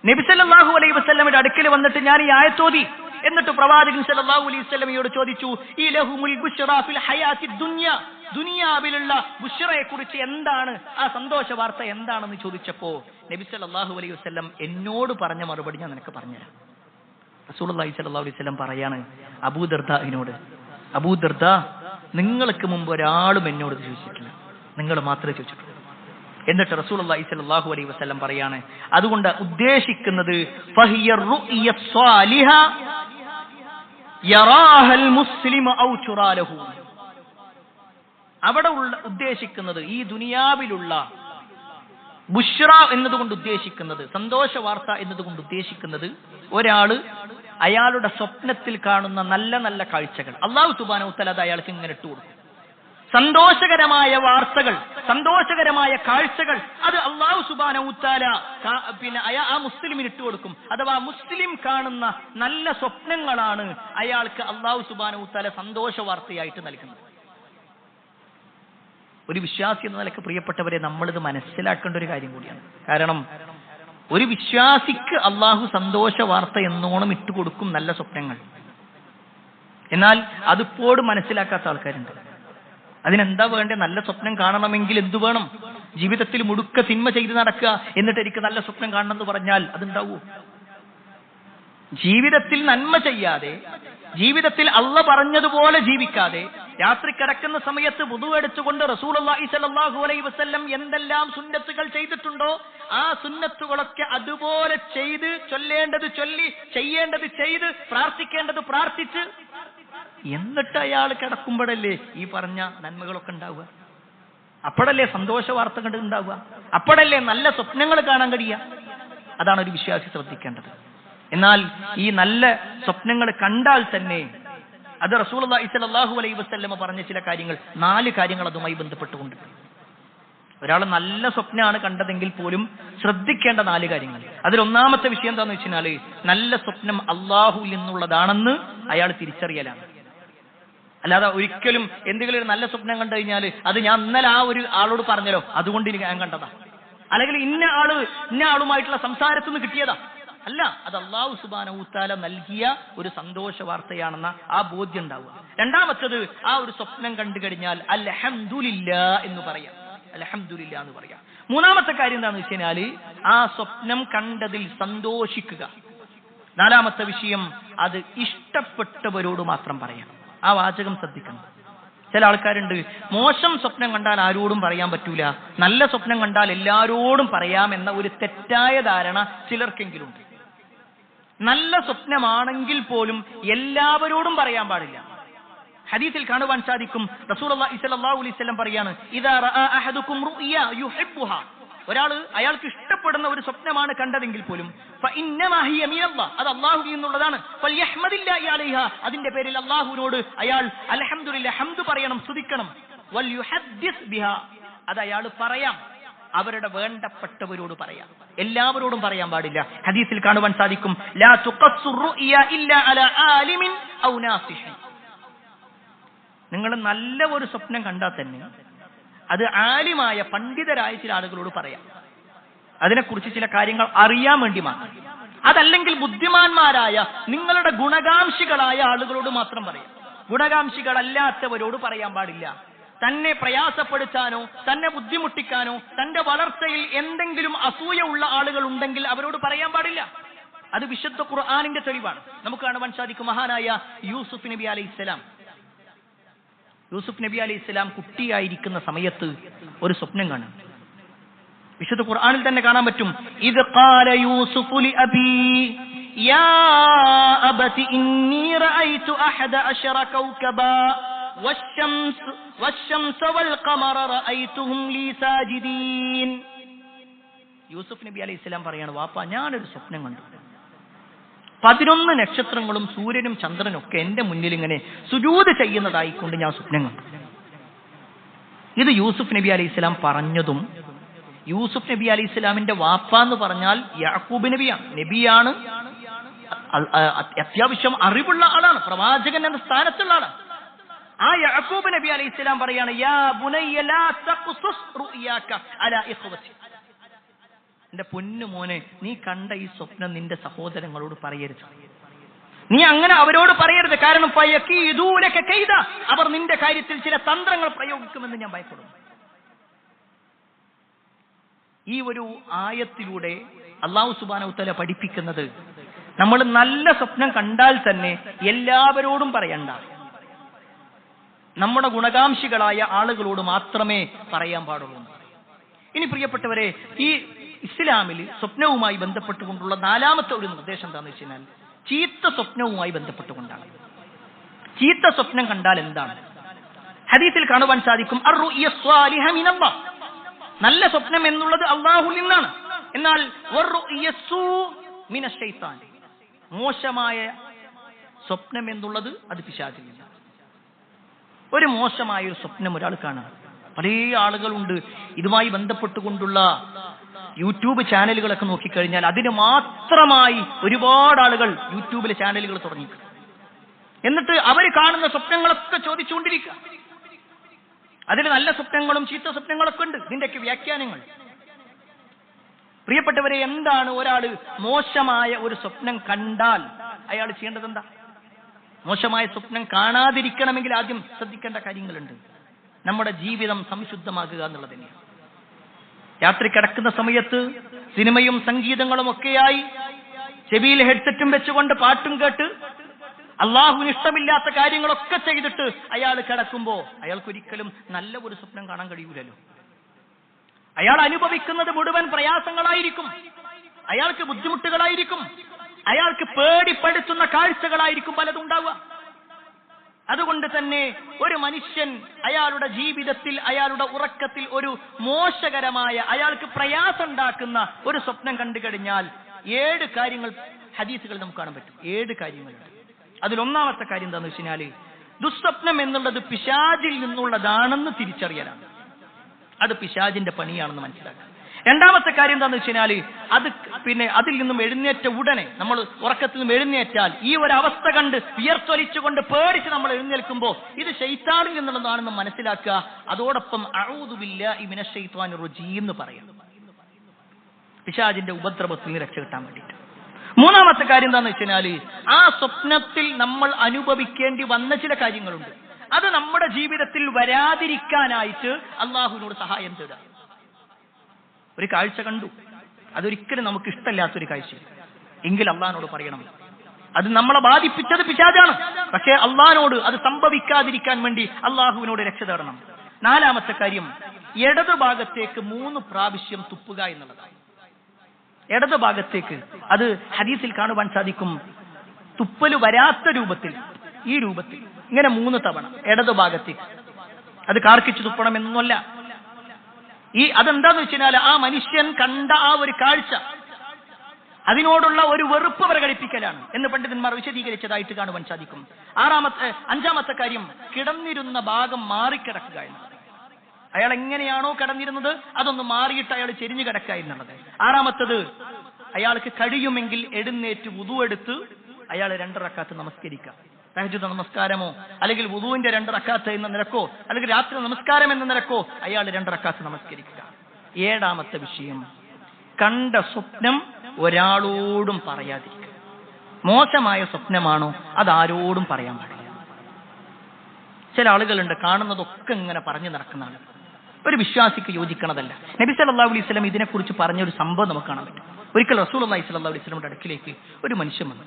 നബി സല്ലല്ലാഹു അലൈഹി വസല്ലമയുടെ അടുക്കൽ വന്നിട്ട് ഞാൻ ഈ ആയത്തോതി. എന്നിട്ട് പ്രവാചകൻ സല്ലല്ലാഹു അലൈഹി വസല്ലമയോട് ചോദിച്ചു, ഈ ലഹുമുൽ ബുശ്റാ ഫിൽ ഹയാത്തി ദുനിയ, ദുനിയാവിലുള്ള ബുശ്റയെ കുറിച്ച് എന്താണ്, ആ സന്തോഷ വാർത്ത എന്താണെന്ന് ചോദിച്ചപ്പോ നബി സല്ലല്ലാഹു അലൈഹി വസല്ലം എന്നോട് പറഞ്ഞ മറുപടി ഞാൻ നിനക്ക് പറഞ്ഞുതരാം. റസൂലുള്ളാഹി സ്വല്ലല്ലാഹു അലൈഹി വസല്ലം പറയാണ് അബൂ ദർദാഹിനോട്, അബൂ ദർദാ, നിങ്ങൾക്ക് മുമ്പ് ഒരാളും എന്നോട് ചോദിച്ചിട്ടില്ല, നിങ്ങൾ മാത്രമേ ചോദിച്ചിട്ടുള്ളൂ. എന്നിട്ട് റസൂലുള്ളാഹി സ്വല്ലല്ലാഹു അലൈഹി വസല്ലം പറയാണ്, അതുകൊണ്ട് ഉദ്ദേശിക്കുന്നത് ഫഹിയ റുഅ്യ സ്വാലിഹ യറാഹൽ മുസ്ലിമ ഔ തുറാലഹു. അവിടെ ഉദ്ദേശിക്കുന്നത്, ഈ ദുനിയാവിലുള്ള ബുശ്റ എന്നതുകൊണ്ട് ഉദ്ദേശിക്കുന്നത്, സന്തോഷ വാർത്ത എന്നതുകൊണ്ട് ഉദ്ദേശിക്കുന്നത്, ഒരാള് അയാളുടെ സ്വപ്നത്തിൽ കാണുന്ന നല്ല നല്ല കാഴ്ചകൾ അല്ലാഹു സുബ്ഹാനഹു വ തആല അത് അയാൾക്ക് ഇങ്ങനെ ഇട്ടു കൊടുക്കും. സന്തോഷകരമായ വാർത്തകൾ, സന്തോഷകരമായ കാഴ്ചകൾ, അത് അല്ലാഹു സുബ്ഹാനഹു വ തആല ആ മുസ്ലിമിന് ഇട്ടു കൊടുക്കും. അഥവാ മുസ്ലിം കാണുന്ന നല്ല സ്വപ്നങ്ങളാണ് അയാൾക്ക് അല്ലാഹു സുബ്ഹാനഹു വ തആല സന്തോഷ വാർത്തയായിട്ട് നൽകുന്നത്. ഒരു വിശ്വാസി എന്ന നിലയ്ക്ക് പ്രിയപ്പെട്ടവരെ, നമ്മളിത് മനസ്സിലാക്കേണ്ട ഒരു കാര്യം കൂടിയാണ്. കാരണം ഒരു വിശ്വാസിക്ക് അള്ളാഹു സന്തോഷ വാർത്ത എന്നോണം ഇട്ടുകൊടുക്കും നല്ല സ്വപ്നങ്ങൾ. എന്നാൽ അതിപ്പോഴും മനസ്സിലാക്കാത്ത ആൾക്കാരുണ്ട്. അതിനെന്താ വേണ്ടേ? നല്ല സ്വപ്നം കാണണമെങ്കിൽ എന്തു വേണം? ജീവിതത്തിൽ മുടുക്ക തിന്മ ചെയ്ത് നടക്കുക, എന്നിട്ട് എനിക്ക് നല്ല സ്വപ്നം കാണണം എന്ന് പറഞ്ഞാൽ അതുണ്ടാവൂ? ജീവിതത്തിൽ നന്മ ചെയ്യാതെ, ജീവിതത്തിൽ അള്ള പറഞ്ഞതുപോലെ ജീവിക്കാതെ, രാത്രി കിടക്കുന്ന സമയത്ത് വുദു എടുത്തുകൊണ്ട് റസൂലുള്ളാഹി സ്വല്ലല്ലാഹു അലൈഹി വസല്ലം എന്തെല്ലാം സുന്നത്തുകൾ ചെയ്തിട്ടുണ്ടോ ആ സുന്നത്തുകളൊക്കെ അതുപോലെ ചെയ്ത്, ചൊല്ലേണ്ടത് ചൊല്ലി, ചെയ്യേണ്ടത് ചെയ്ത്, പ്രാർത്ഥിക്കേണ്ടത് പ്രാർത്ഥിച്ച്, എന്നിട്ട് അയാൾ കിടക്കുമ്പോഴല്ലേ ഈ പറഞ്ഞ നന്മകളൊക്കെ ഉണ്ടാവുക? അപ്പോഴല്ലേ സന്തോഷ വാർത്തകൾ ഉണ്ടാവുക? അപ്പോഴല്ലേ നല്ല സ്വപ്നങ്ങൾ കാണാൻ കഴിയുക? അതാണ് ഒരു വിശ്വാസി ശ്രദ്ധിക്കേണ്ടത്. എന്നാൽ ഈ നല്ല സ്വപ്നങ്ങൾ കണ്ടാൽ തന്നെ അത് റസൂലുള്ളാഹി സ്വല്ലല്ലാഹു അലൈഹി വസല്ലം പറഞ്ഞ ചില കാര്യങ്ങൾ, 4 കാര്യങ്ങൾ അതുമായി ബന്ധപ്പെട്ടുകൊണ്ട്. ഒരാൾ നല്ല സ്വപ്നമാണ് കണ്ടതെങ്കിൽ പോലും ശ്രദ്ധിക്കേണ്ട 4 കാര്യങ്ങൾ. അതിലൊന്നാമത്തെ വിഷയം എന്താണെന്ന് വെച്ചാൽ, നല്ല സ്വപ്നം അള്ളാഹുവിൽ നിന്നുള്ളതാണെന്ന് അയാൾ തിരിച്ചറിയലാണ്. അല്ലാതെ ഒരിക്കലും എന്തെങ്കിലും ഒരു നല്ല സ്വപ്നം കണ്ടു കഴിഞ്ഞാൽ അത് ഞാൻ ഇന്നലെ ആ ഒരു ആളോട് പറഞ്ഞല്ലോ അതുകൊണ്ട് ഞാൻ കണ്ടതാ, അല്ലെങ്കിൽ ഇന്ന ആളുമായിട്ടുള്ള സംസാരത്തിൽ നിന്ന് കിട്ടിയതാ. അല്ല, അത് അല്ലാഹു സുബ്ഹാനഹു വ തആല നൽകിയ ഒരു സന്തോഷ വാർത്തയാണെന്ന ആ ബോധ്യം ഉണ്ടാവുക. രണ്ടാമത്തേത്, ആ ഒരു സ്വപ്നം കണ്ടു കഴിഞ്ഞാൽ അൽഹംദുലില്ലാ എന്ന് പറയാം, അൽഹംദുലില്ലാ എന്ന് പറയാം. മൂന്നാമത്തെ കാര്യം എന്താണെന്ന് വെച്ച് കഴിഞ്ഞാൽ ആ സ്വപ്നം കണ്ടതിൽ സന്തോഷിക്കുക. നാലാമത്തെ വിഷയം, അത് ഇഷ്ടപ്പെട്ടവരോട് മാത്രം പറയാം. ആ വാചകം ശ്രദ്ധിക്കണം. ചില ആൾക്കാരുണ്ട്, മോശം സ്വപ്നം കണ്ടാൽ ആരോടും പറയാൻ പറ്റൂല, നല്ല സ്വപ്നം കണ്ടാൽ എല്ലാരോടും പറയാമെന്ന ഒരു തെറ്റായ ധാരണ ചിലർക്കെങ്കിലും ഉണ്ട്. നല്ല സ്വപ്നമാണെങ്കിൽ പോലും എല്ലാവരോടും പറയാൻ പാടില്ല. ഹദീസിൽ കാണുവാൻ സാധിക്കും, റസൂലുള്ളാഹി സ്വല്ലല്ലാഹു അലൈഹി വസല്ലം പറയാണ്, ഇദാ റഅ അഹദുകും റുഅയ യുഹിബ്ബുഹാ, അയാൾക്ക് ഇഷ്ടപ്പെടുന്ന ഒരു സ്വപ്നമാണ് കണ്ടതെങ്കിൽ പോലും ഫഇന്നമാ ഹിയ മിനല്ലാഹ്, അത് അല്ലാഹുവിൽ നിന്നുള്ളതാണ്, ഫൽയഹ്മദില്ലാഹി അലൈഹാ, അതിന്റെ പേരിൽ അല്ലാഹുവിനോട് അയാൾ അൽഹംദുലില്ലാഹ് ഹംദ് പറയണം, സ്തുതിക്കണം. വൽയുഹദ്ദിസ് ബിഹാ, അത് അയാൾ പറയാം, അവരുടെ വേണ്ടപ്പെട്ടവരോട് പറയാം, എല്ലാവരോടും പറയാൻ പാടില്ല. ഹദീസിൽ കാണുവാൻ സാധിക്കും, ലാ തുഖസ്സു റുഅയ ഇല്ലാ അലാ ആലിമിൻ ഔ നാസിഹിൻ, നിങ്ങൾ നല്ല ഒരു സ്വപ്നം കണ്ടാൽ തന്നെ അത് ആലിമായ പണ്ഡിതരായ ചില ആളുകളോട് പറയാം, അതിനെക്കുറിച്ച് ചില കാര്യങ്ങൾ അറിയാൻ വേണ്ടി മാത്രം. അതല്ലെങ്കിൽ ബുദ്ധിമാന്മാരായ നിങ്ങളുടെ ഗുണകാംക്ഷികളായ ആളുകളോട് മാത്രം പറയാം. ഗുണകാംക്ഷികളല്ലാത്തവരോട് പറയാൻ പാടില്ല. തന്നെ പ്രയാസപ്പെടുത്താനോ തന്നെ ബുദ്ധിമുട്ടിക്കാനോ തന്റെ വളർച്ചയിൽ എന്തെങ്കിലും അസൂയ ഉള്ള ആളുകൾ ഉണ്ടെങ്കിൽ അവരോട് പറയാൻ പാടില്ല. അത് വിശുദ്ധ ഖുർആനിന്റെ തെളിവാണ്. നമുക്ക് കാണുവാൻ സാധിക്കും, മഹാനായ യൂസുഫ് നബി അലൈഹിസ്സലാം കുട്ടിയായിരിക്കുന്ന സമയത്ത് ഒരു സ്വപ്നം കാണും. വിശുദ്ധ ഖുർആനിൽ തന്നെ കാണാൻ പറ്റും, ഇദ് ഖാല യൂസുഫു ലിഅബീ യാ അബതി ഇന്നി റഅയ്തു അഹദ അശറ കൗകബാ والشمس والقمر رأيتهم لي ساجدين. യൂസുഫ് നബി അലൈഹിസ്സലാം പറയാണ്, വാപ്പ ഞാനൊരു സ്വപ്നം കണ്ടു, 11 നക്ഷത്രങ്ങളും സൂര്യനും ചന്ദ്രനും ഒക്കെ എന്റെ മുന്നിൽ ഇങ്ങനെ സുജൂദ് ചെയ്യുന്നതായിക്കൊണ്ട് ഞാൻ സ്വപ്നം കണ്ടു. ഇത് യൂസുഫ് നബി അലൈഹിസ്സലാം പറഞ്ഞതും, യൂസുഫ് നബി അലൈഹിസ്സലാമിന്റെ വാപ്പ എന്ന് പറഞ്ഞാൽ യാക്കൂബ് നബിയാണ്, അത്യാവശ്യം അറിവുള്ള ആളാണ്, പ്രവാചകൻ എന്ന സ്ഥാനത്തുള്ള ആളാണ്. ആ യാക്കൂബ് നബി അലൈഹിസ്സലാം പറയാണ്, യാ ബുനയ്യ ലാ തഖ്സുസ് റുയാക അലാ ഇഖ്വതി, എന്റെ പൊന്നു മോനെ, നീ കണ്ട ഈ സ്വപ്നം നിന്റെ സഹോദരങ്ങളോട് പറയരുത്, നീ അങ്ങനെ അവരോട് പറയരുത്. കാരണം ഫയകീദൂലക കൈദ, അവർ നിന്റെ കാര്യത്തിൽ ചില തന്ത്രങ്ങൾ പ്രയോഗിക്കുമെന്ന് ഞാൻ ഭയപ്പെടുന്നു. ഈ ഒരു ആയത്തിലൂടെ അല്ലാഹു സുബ്ഹാനഹു തആല പഠിപ്പിക്കുന്നത്, നമ്മൾ നല്ല സ്വപ്നം കണ്ടാൽ തന്നെ എല്ലാവരോടും പറയണ്ട, നമ്മുടെ ഗുണകാംക്ഷികളായ ആളുകളോട് മാത്രമേ പറയാൻ പാടുള്ളൂ. ഇനി പ്രിയപ്പെട്ടവരെ, ഈ ഇസ്ലാമിൽ സ്വപ്നവുമായി ബന്ധപ്പെട്ടുകൊണ്ടുള്ള 4ാമത്തെ ഒരു നിർദ്ദേശം എന്താണെന്ന് വെച്ച് കഴിഞ്ഞാൽ, ചീത്ത സ്വപ്നവുമായി ബന്ധപ്പെട്ടുകൊണ്ടാണ്. ചീത്ത സ്വപ്നം കണ്ടാൽ എന്താണ്? ഹദീസിൽ കാണുവാൻ സാധിക്കും, അർറുയ സ്വാലിഹ മിനല്ലാഹ്, നല്ല സ്വപ്നം എന്നുള്ളത് അല്ലാഹുവിൽ നിന്നാണ്. എന്നാൽ വറുയ സൂ മിനശ് ശൈത്താൻ, മോശമായ സ്വപ്നം എന്നുള്ളത് അത് പിശാചിൽ നിന്നാണ്. ഒരു മോശമായ ഒരു സ്വപ്നം ഒരാൾ കാണാം. പല ആളുകളുണ്ട് ഇതുമായി ബന്ധപ്പെട്ടുകൊണ്ടുള്ള യൂട്യൂബ് ചാനലുകളൊക്കെ നോക്കിക്കഴിഞ്ഞാൽ അതിന് മാത്രമായി ഒരുപാട് ആളുകൾ യൂട്യൂബിലെ ചാനലുകൾ തുടങ്ങി. എന്നിട്ട് അവർ കാണുന്ന സ്വപ്നങ്ങളൊക്കെ ചോദിച്ചുകൊണ്ടിരിക്കുക. അതിൽ നല്ല സ്വപ്നങ്ങളും ചീത്ത സ്വപ്നങ്ങളൊക്കെ ഉണ്ട്. ഇതിന്റെയൊക്കെ വ്യാഖ്യാനങ്ങൾ. പ്രിയപ്പെട്ടവരെ, എന്താണ് ഒരാൾ മോശമായ ഒരു സ്വപ്നം കണ്ടാൽ അയാൾ ചെയ്യേണ്ടത് എന്താ? മോശമായ സ്വപ്നം കാണാതിരിക്കണമെങ്കിൽ ആദ്യം ശ്രദ്ധിക്കേണ്ട കാര്യങ്ങളുണ്ട്. നമ്മുടെ ജീവിതം സംശുദ്ധമാക്കുക എന്നുള്ളത് തന്നെയാണ്. രാത്രി കിടക്കുന്ന സമയത്ത് സിനിമയും സംഗീതങ്ങളും ഒക്കെയായി ചെവിയിൽ ഹെഡ്സെറ്റും വെച്ചുകൊണ്ട് പാട്ടും കേട്ട് അള്ളാഹുവിന് ഇഷ്ടമില്ലാത്ത കാര്യങ്ങളൊക്കെ ചെയ്തിട്ട് അയാൾ കിടക്കുമ്പോ അയാൾക്കൊരിക്കലും നല്ല ഒരു സ്വപ്നം കാണാൻ കഴിയൂലല്ലോ. അയാൾ അനുഭവിക്കുന്നത് മുഴുവൻ പ്രയാസങ്ങളായിരിക്കും, അയാൾക്ക് ബുദ്ധിമുട്ടുകളായിരിക്കും, അയാൾക്ക് പേടിപ്പെടുത്തുന്ന കാഴ്ചകളായിരിക്കും പലതും ഉണ്ടാവുക. അതുകൊണ്ട് തന്നെ ഒരു മനുഷ്യൻ അയാളുടെ ജീവിതത്തിൽ, അയാളുടെ ഉറക്കത്തിൽ ഒരു മോശകരമായ, അയാൾക്ക് പ്രയാസം ഉണ്ടാക്കുന്ന ഒരു സ്വപ്നം കണ്ടു കഴിഞ്ഞാൽ 7 കാര്യങ്ങൾ ഹദീസുകൾ നമുക്ക് കാണാൻ പറ്റും. 7 കാര്യങ്ങളുണ്ട്. അതിലൊന്നാമത്തെ കാര്യം എന്താണെന്ന് വെച്ച് കഴിഞ്ഞാൽ ദുസ്വപ്നം എന്നുള്ളത് പിശാചിൽ നിന്നുള്ളതാണെന്ന് തിരിച്ചറിയലാണ്. അത് പിശാചിന്റെ പണിയാണെന്ന് മനസ്സിലാക്കുക. രണ്ടാമത്തെ കാര്യം എന്താണെന്ന് വെച്ച് കഴിഞ്ഞാൽ അതിൽ നിന്നും എഴുന്നേറ്റ ഉടനെ, നമ്മൾ ഉറക്കത്തിൽ നിന്നും എഴുന്നേറ്റാൽ ഈ ഒരു അവസ്ഥ കണ്ട് വിയർത്തൊലിച്ചുകൊണ്ട് പേടിച്ച് നമ്മൾ എഴുന്നേൽക്കുമ്പോൾ ഇത് ശൈത്താനിൽ നിന്നുള്ളതാണെന്ന് മനസ്സിലാക്കുക. അതോടൊപ്പം അഊദു ബില്ലാഹി മിനശ് ശൈത്വാനിർ റജീം എന്ന് പറയാം, പിശാചിന്റെ ഉപദ്രവത്തിൽ നിന്ന് രക്ഷ കിട്ടാൻ വേണ്ടിയിട്ട്. മൂന്നാമത്തെ കാര്യം എന്താണെന്ന് വെച്ച് കഴിഞ്ഞാൽ ആ സ്വപ്നത്തിൽ നമ്മൾ അനുഭവിക്കേണ്ടി വന്ന ചില കാര്യങ്ങളുണ്ട്, അത് നമ്മുടെ ജീവിതത്തിൽ വരാതിരിക്കാനായിട്ട് അള്ളാഹുവിനോട് സഹായം തേടുക. ഒരു കാഴ്ച കണ്ടു, അതൊരിക്കലും നമുക്ക് ഇഷ്ടമില്ലാത്തൊരു കാഴ്ച, എങ്കിൽ അള്ളാഹിനോട് പറയണം. അത് നമ്മളെ ബാധിപ്പിച്ചത് പിശാചാണ്, പക്ഷേ അള്ളാഹിനോട് അത് സംഭവിക്കാതിരിക്കാൻ വേണ്ടി അള്ളാഹുവിനോട് രക്ഷ തേടണം. നാലാമത്തെ കാര്യം ഇടതു ഭാഗത്തേക്ക് 3 പ്രാവശ്യം തുപ്പുക എന്നുള്ളതാണ്. ഇടതു ഭാഗത്തേക്ക്, അത് ഹദീസിൽ കാണുവാൻ സാധിക്കും, തുപ്പല് വരാത്ത രൂപത്തിൽ, ഈ രൂപത്തിൽ ഇങ്ങനെ 3 തവണ ഇടതു ഭാഗത്തേക്ക്. അത് കാർക്കിച്ചു തുപ്പണം എന്നൊന്നുമല്ല. അതെന്താന്ന് വെച്ച് കഴിഞ്ഞാൽ ആ മനുഷ്യൻ കണ്ട ആ ഒരു കാഴ്ച, അതിനോടുള്ള ഒരു വെറുപ്പ് പ്രകടിപ്പിക്കലാണ് എന്ന് പണ്ഡിതന്മാർ വിശദീകരിച്ചതായിട്ട് കാണുവാൻ സാധിക്കും. അഞ്ചാമത്തെ കാര്യം കിടന്നിരുന്ന ഭാഗം മാറിക്കിടക്കുക എന്നുള്ളത്. അയാൾ എങ്ങനെയാണോ കിടന്നിരുന്നത് അതൊന്ന് മാറിയിട്ട് അയാൾ ചെരിഞ്ഞു കിടക്കുക എന്നുള്ളത്. ആറാമത്തത് അയാൾക്ക് കഴിയുമെങ്കിൽ എഴുന്നേറ്റ് വുദു എടുത്ത് അയാൾ 2 റക്അത്ത് നമസ്കരിക്കുക. തഹജ്ജുദ് നമസ്കാരമോ അല്ലെങ്കിൽ വുദുവിന്റെ 2 റക്അത്ത് എന്ന നിലക്കോ അല്ലെങ്കിൽ രാത്രി നമസ്കാരം എന്ന നിലക്കോ അയാൾ 2 റക്അത്ത് നമസ്കരിക്കുക. ഏഴാമത്തെ വിഷയം, കണ്ട സ്വപ്നം ഒരാളോടും പറയാതിരിക്കുക. മോശമായ സ്വപ്നമാണോ അതാരോടും പറയാൻ പാടില്ല. ചില ആളുകളുണ്ട് കാണുന്നതൊക്കെ ഇങ്ങനെ പറഞ്ഞു നടക്കുന്ന ആളുകൾ, ഒരു വിശ്വാസിക്ക് യോജിക്കണതല്ല. നബി സല്ലല്ലാഹു അലൈഹി വസല്ലം ഇതിനെക്കുറിച്ച് പറഞ്ഞൊരു സംഭവം നമുക്ക് കാണാൻ പറ്റും. ഒരിക്കൽ റസൂലുള്ളാഹി സ്വല്ലല്ലാഹു അലൈഹി വസല്ലമയുടെ അടുക്കിലേക്ക് ഒരു മനുഷ്യൻ വന്നു.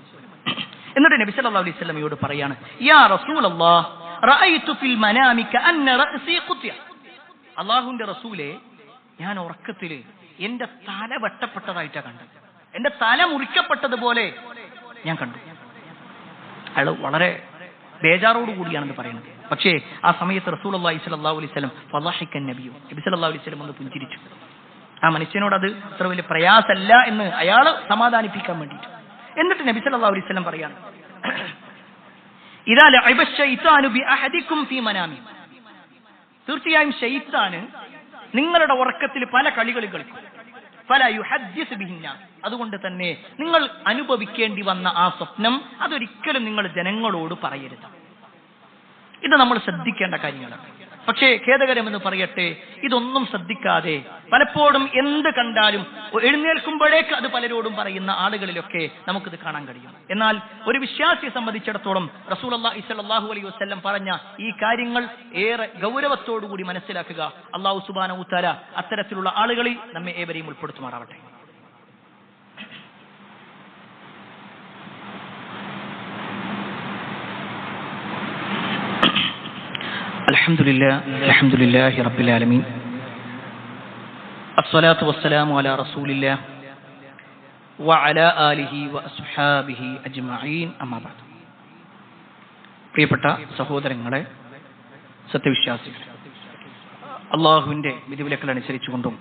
എന്നിട്ട് നബി സല്ലല്ലാഹു അലൈഹി വസല്ലമയോട് പറയാണ്, യാ റസൂലല്ലാഹ് റഅയ്തു ഫിൽ മനാമി കഅന്ന റഅസി ഖുത്യ. അല്ലാഹുവിന്റെ റസൂലേ, ഞാൻ ഉറക്കത്തിൽ എന്റെ തല വെട്ടപ്പെട്ടതായിട്ടാണ് കണ്ടത്, എന്റെ തല മുറിക്കപ്പെട്ടതുപോലെ ഞാൻ കണ്ടു. അയാൾ വളരെ ബേജാറോട് കൂടിയാണെന്ന് പറയുന്നത്. പക്ഷേ ആ സമയത്ത് റസൂലുള്ളാഹി സ്വല്ലല്ലാഹു അലൈഹി വസല്ലം ഫളഹിക നബി സല്ലല്ലാഹു അലൈഹി വസല്ലം ഒന്ന് പുഞ്ചിരിച്ചു. ആ മനുഷ്യനോട് അത് അത്ര വലിയ പ്രയാസമല്ല എന്ന് അയാൾ സമാധാനിപ്പിക്കാൻ വേണ്ടിയിട്ട്. എന്നിട്ട് നബി സല്ലല്ലാഹു അലൈഹി വസല്ലം പറയാണ്, ഇദാ ലഅബ ശൈത്താനു ബി അഹദികും ഫീ മനാമി. തീർച്ചയായും ശൈത്താൻ നിങ്ങളുടെ ഉറക്കത്തിൽ പല കളികളും കളിക്കും. ഫലാ യുഹദ്ദിസ് ബിഹിന്ന. അതുകൊണ്ട് തന്നെ നിങ്ങൾ അനുഭവിക്കേണ്ടി വന്ന ആ സ്വപ്നം അതൊരിക്കലും നിങ്ങൾ ജനങ്ങളോട് പറയരുത്. ഇത് നമ്മൾ ശ്രദ്ധിക്കേണ്ട കാര്യങ്ങളാണ്. പക്ഷേ ഖേദകരമെന്ന് പറയട്ടെ, ഇതൊന്നും ശ്രദ്ധിക്കാതെ പലപ്പോഴും എന്ത് കണ്ടാലും എഴുന്നേൽക്കുമ്പോഴേക്ക് അത് പലരോടും പറയുന്ന ആളുകളിലൊക്കെ നമുക്കിത് കാണാൻ കഴിയും. എന്നാൽ ഒരു വിശ്വാസിയെ സംബന്ധിച്ചിടത്തോളം റസൂലുള്ളാഹി സ്വല്ലല്ലാഹു അലൈഹി വസല്ലം പറഞ്ഞ ഈ കാര്യങ്ങൾ ഏറെ ഗൗരവത്തോടുകൂടി മനസ്സിലാക്കുക. അല്ലാഹു സുബ്ഹാനഹു വ തആല അത്തരത്തിലുള്ള ആളുകളിൽ നമ്മെ ഏവരെയും ഉൾപ്പെടുത്തുമാറാവട്ടെ. അൽഹംദുലില്ലാഹി റബ്ബിൽ ആലമീൻ അസ്സലാത്തു വസ്സലാമു അലാ റസൂലില്ലാഹ് വഅലാ ആലിഹി വഅസ്ഹാബിഹി അജ്മഈൻ. അമ്മാ ബഅദ്. പ്രിയപ്പെട്ട സഹോദരങ്ങളെ, സത്യവിശ്വാസികളെ, അള്ളാഹുവിന്റെ വിധിവിലക്കുകൾ അനുസരിച്ചുകൊണ്ടും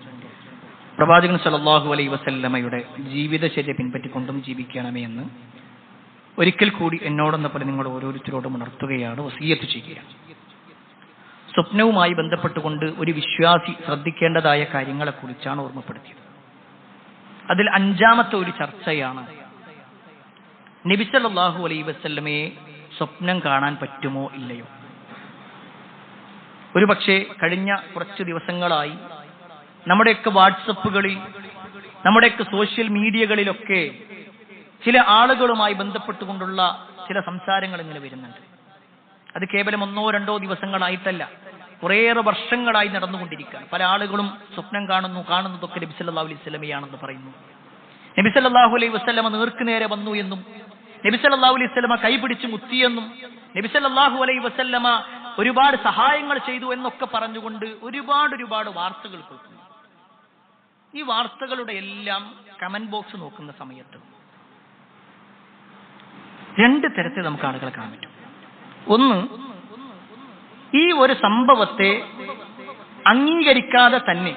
പ്രവാചകൻ സല്ലല്ലാഹു അലൈഹി വസല്ലമയുടെ ജീവിതചര്യ പിൻപറ്റിക്കൊണ്ടും ജീവിക്കണമേ എന്ന് ഒരിക്കൽ കൂടി എന്നോടൊന്നപ്പോൾ നിങ്ങൾ ഓരോരുത്തരോടും ഉണർത്തുകയാണ്, വസിയ്യത്ത് ചെയ്യുകയാണ്. സ്വപ്നവുമായി ബന്ധപ്പെട്ടുകൊണ്ട് ഒരു വിശ്വാസി ശ്രദ്ധിക്കേണ്ടതായ കാര്യങ്ങളെക്കുറിച്ചാണ് ഓർമ്മപ്പെടുത്തിയത്. അതിൽ 5ാമത്തെ ഒരു ചർച്ചയാണ് നബി സല്ലല്ലാഹു അലൈഹി വസല്ലമയെ സ്വപ്നം കാണാൻ പറ്റുമോ ഇല്ലയോ. ഒരു പക്ഷേ കഴിഞ്ഞ കുറച്ച് ദിവസങ്ങളായി നമ്മുടെയൊക്കെ വാട്സപ്പുകളിൽ, നമ്മുടെയൊക്കെ സോഷ്യൽ മീഡിയകളിലൊക്കെ ചില ആളുകളുമായി ബന്ധപ്പെട്ടുകൊണ്ടുള്ള ചില സംസാരങ്ങൾ ഇങ്ങനെ വരുന്നുണ്ട്. അത് കേവലം 1-2 ദിവസങ്ങളായിട്ടല്ല, കുറേയേറെ വർഷങ്ങളായി നടന്നുകൊണ്ടിരിക്കുകയാണ്. പല ആളുകളും സ്വപ്നം കാണുന്നതൊക്കെ നബി സല്ലല്ലാഹു അലൈഹി വസല്ലമയാണെന്ന് പറയുന്നു. നബി സല്ലല്ലാഹു അലൈഹി വസല്ലമ നേർക്ക് നേരെ വന്നു എന്നും നബി സല്ലല്ലാഹു അലൈഹി വസല്ലമ കൈപിടിച്ച് മുത്തിയെന്നും നബി സല്ലല്ലാഹു അലൈഹി വസല്ലമ ഒരുപാട് സഹായങ്ങൾ ചെയ്തു എന്നൊക്കെ പറഞ്ഞുകൊണ്ട് ഒരുപാട് വാർത്തകൾ കേൾക്കുന്നു. ഈ വാർത്തകളുടെ എല്ലാം കമന്റ് ബോക്സ് നോക്കുന്ന സമയത്ത് രണ്ട് തരത്തിൽ നമുക്ക് ആളുകളെ കാണാൻ പറ്റും. ഒന്ന്, ഈ ഒരു സംഭവത്തെ അംഗീകരിക്കാതെ തന്നെ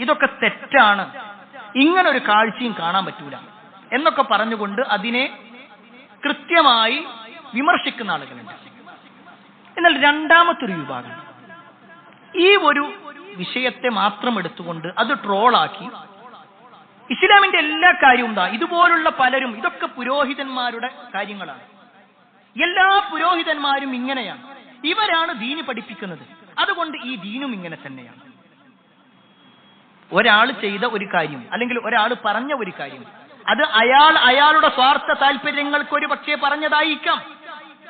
ഇതൊക്കെ തെറ്റാണ്, ഇങ്ങനൊരു കാഴ്ചയും കാണാൻ പറ്റൂല എന്നൊക്കെ പറഞ്ഞുകൊണ്ട് അതിനെ കൃത്യമായി വിമർശിക്കുന്ന ആളുകളുണ്ട്. എന്നാൽ രണ്ടാമത്തൊരു വിഭാഗം ഈ ഒരു വിഷയത്തെ മാത്രം എടുത്തുകൊണ്ട് അത് ട്രോളാക്കി ഇസ്ലാമിന്റെ എല്ലാ കാര്യവും ഇതുപോലുള്ള പലരും, ഇതൊക്കെ പുരോഹിതന്മാരുടെ കാര്യങ്ങളാണ്, എല്ലാ പുരോഹിതന്മാരും ഇങ്ങനെയാണ്, ഇവരാണ് ദീന് പഠിപ്പിക്കുന്നത്, അതുകൊണ്ട് ഈ ദീനും ഇങ്ങനെ തന്നെയാണ്. ഒരാൾ ചെയ്ത ഒരു കാര്യം അല്ലെങ്കിൽ ഒരാൾ പറഞ്ഞ ഒരു കാര്യം അത് അയാളുടെ സ്വാർത്ഥ താല്പര്യങ്ങൾക്ക് ഒരു പക്ഷേ പറഞ്ഞതായിരിക്കാം.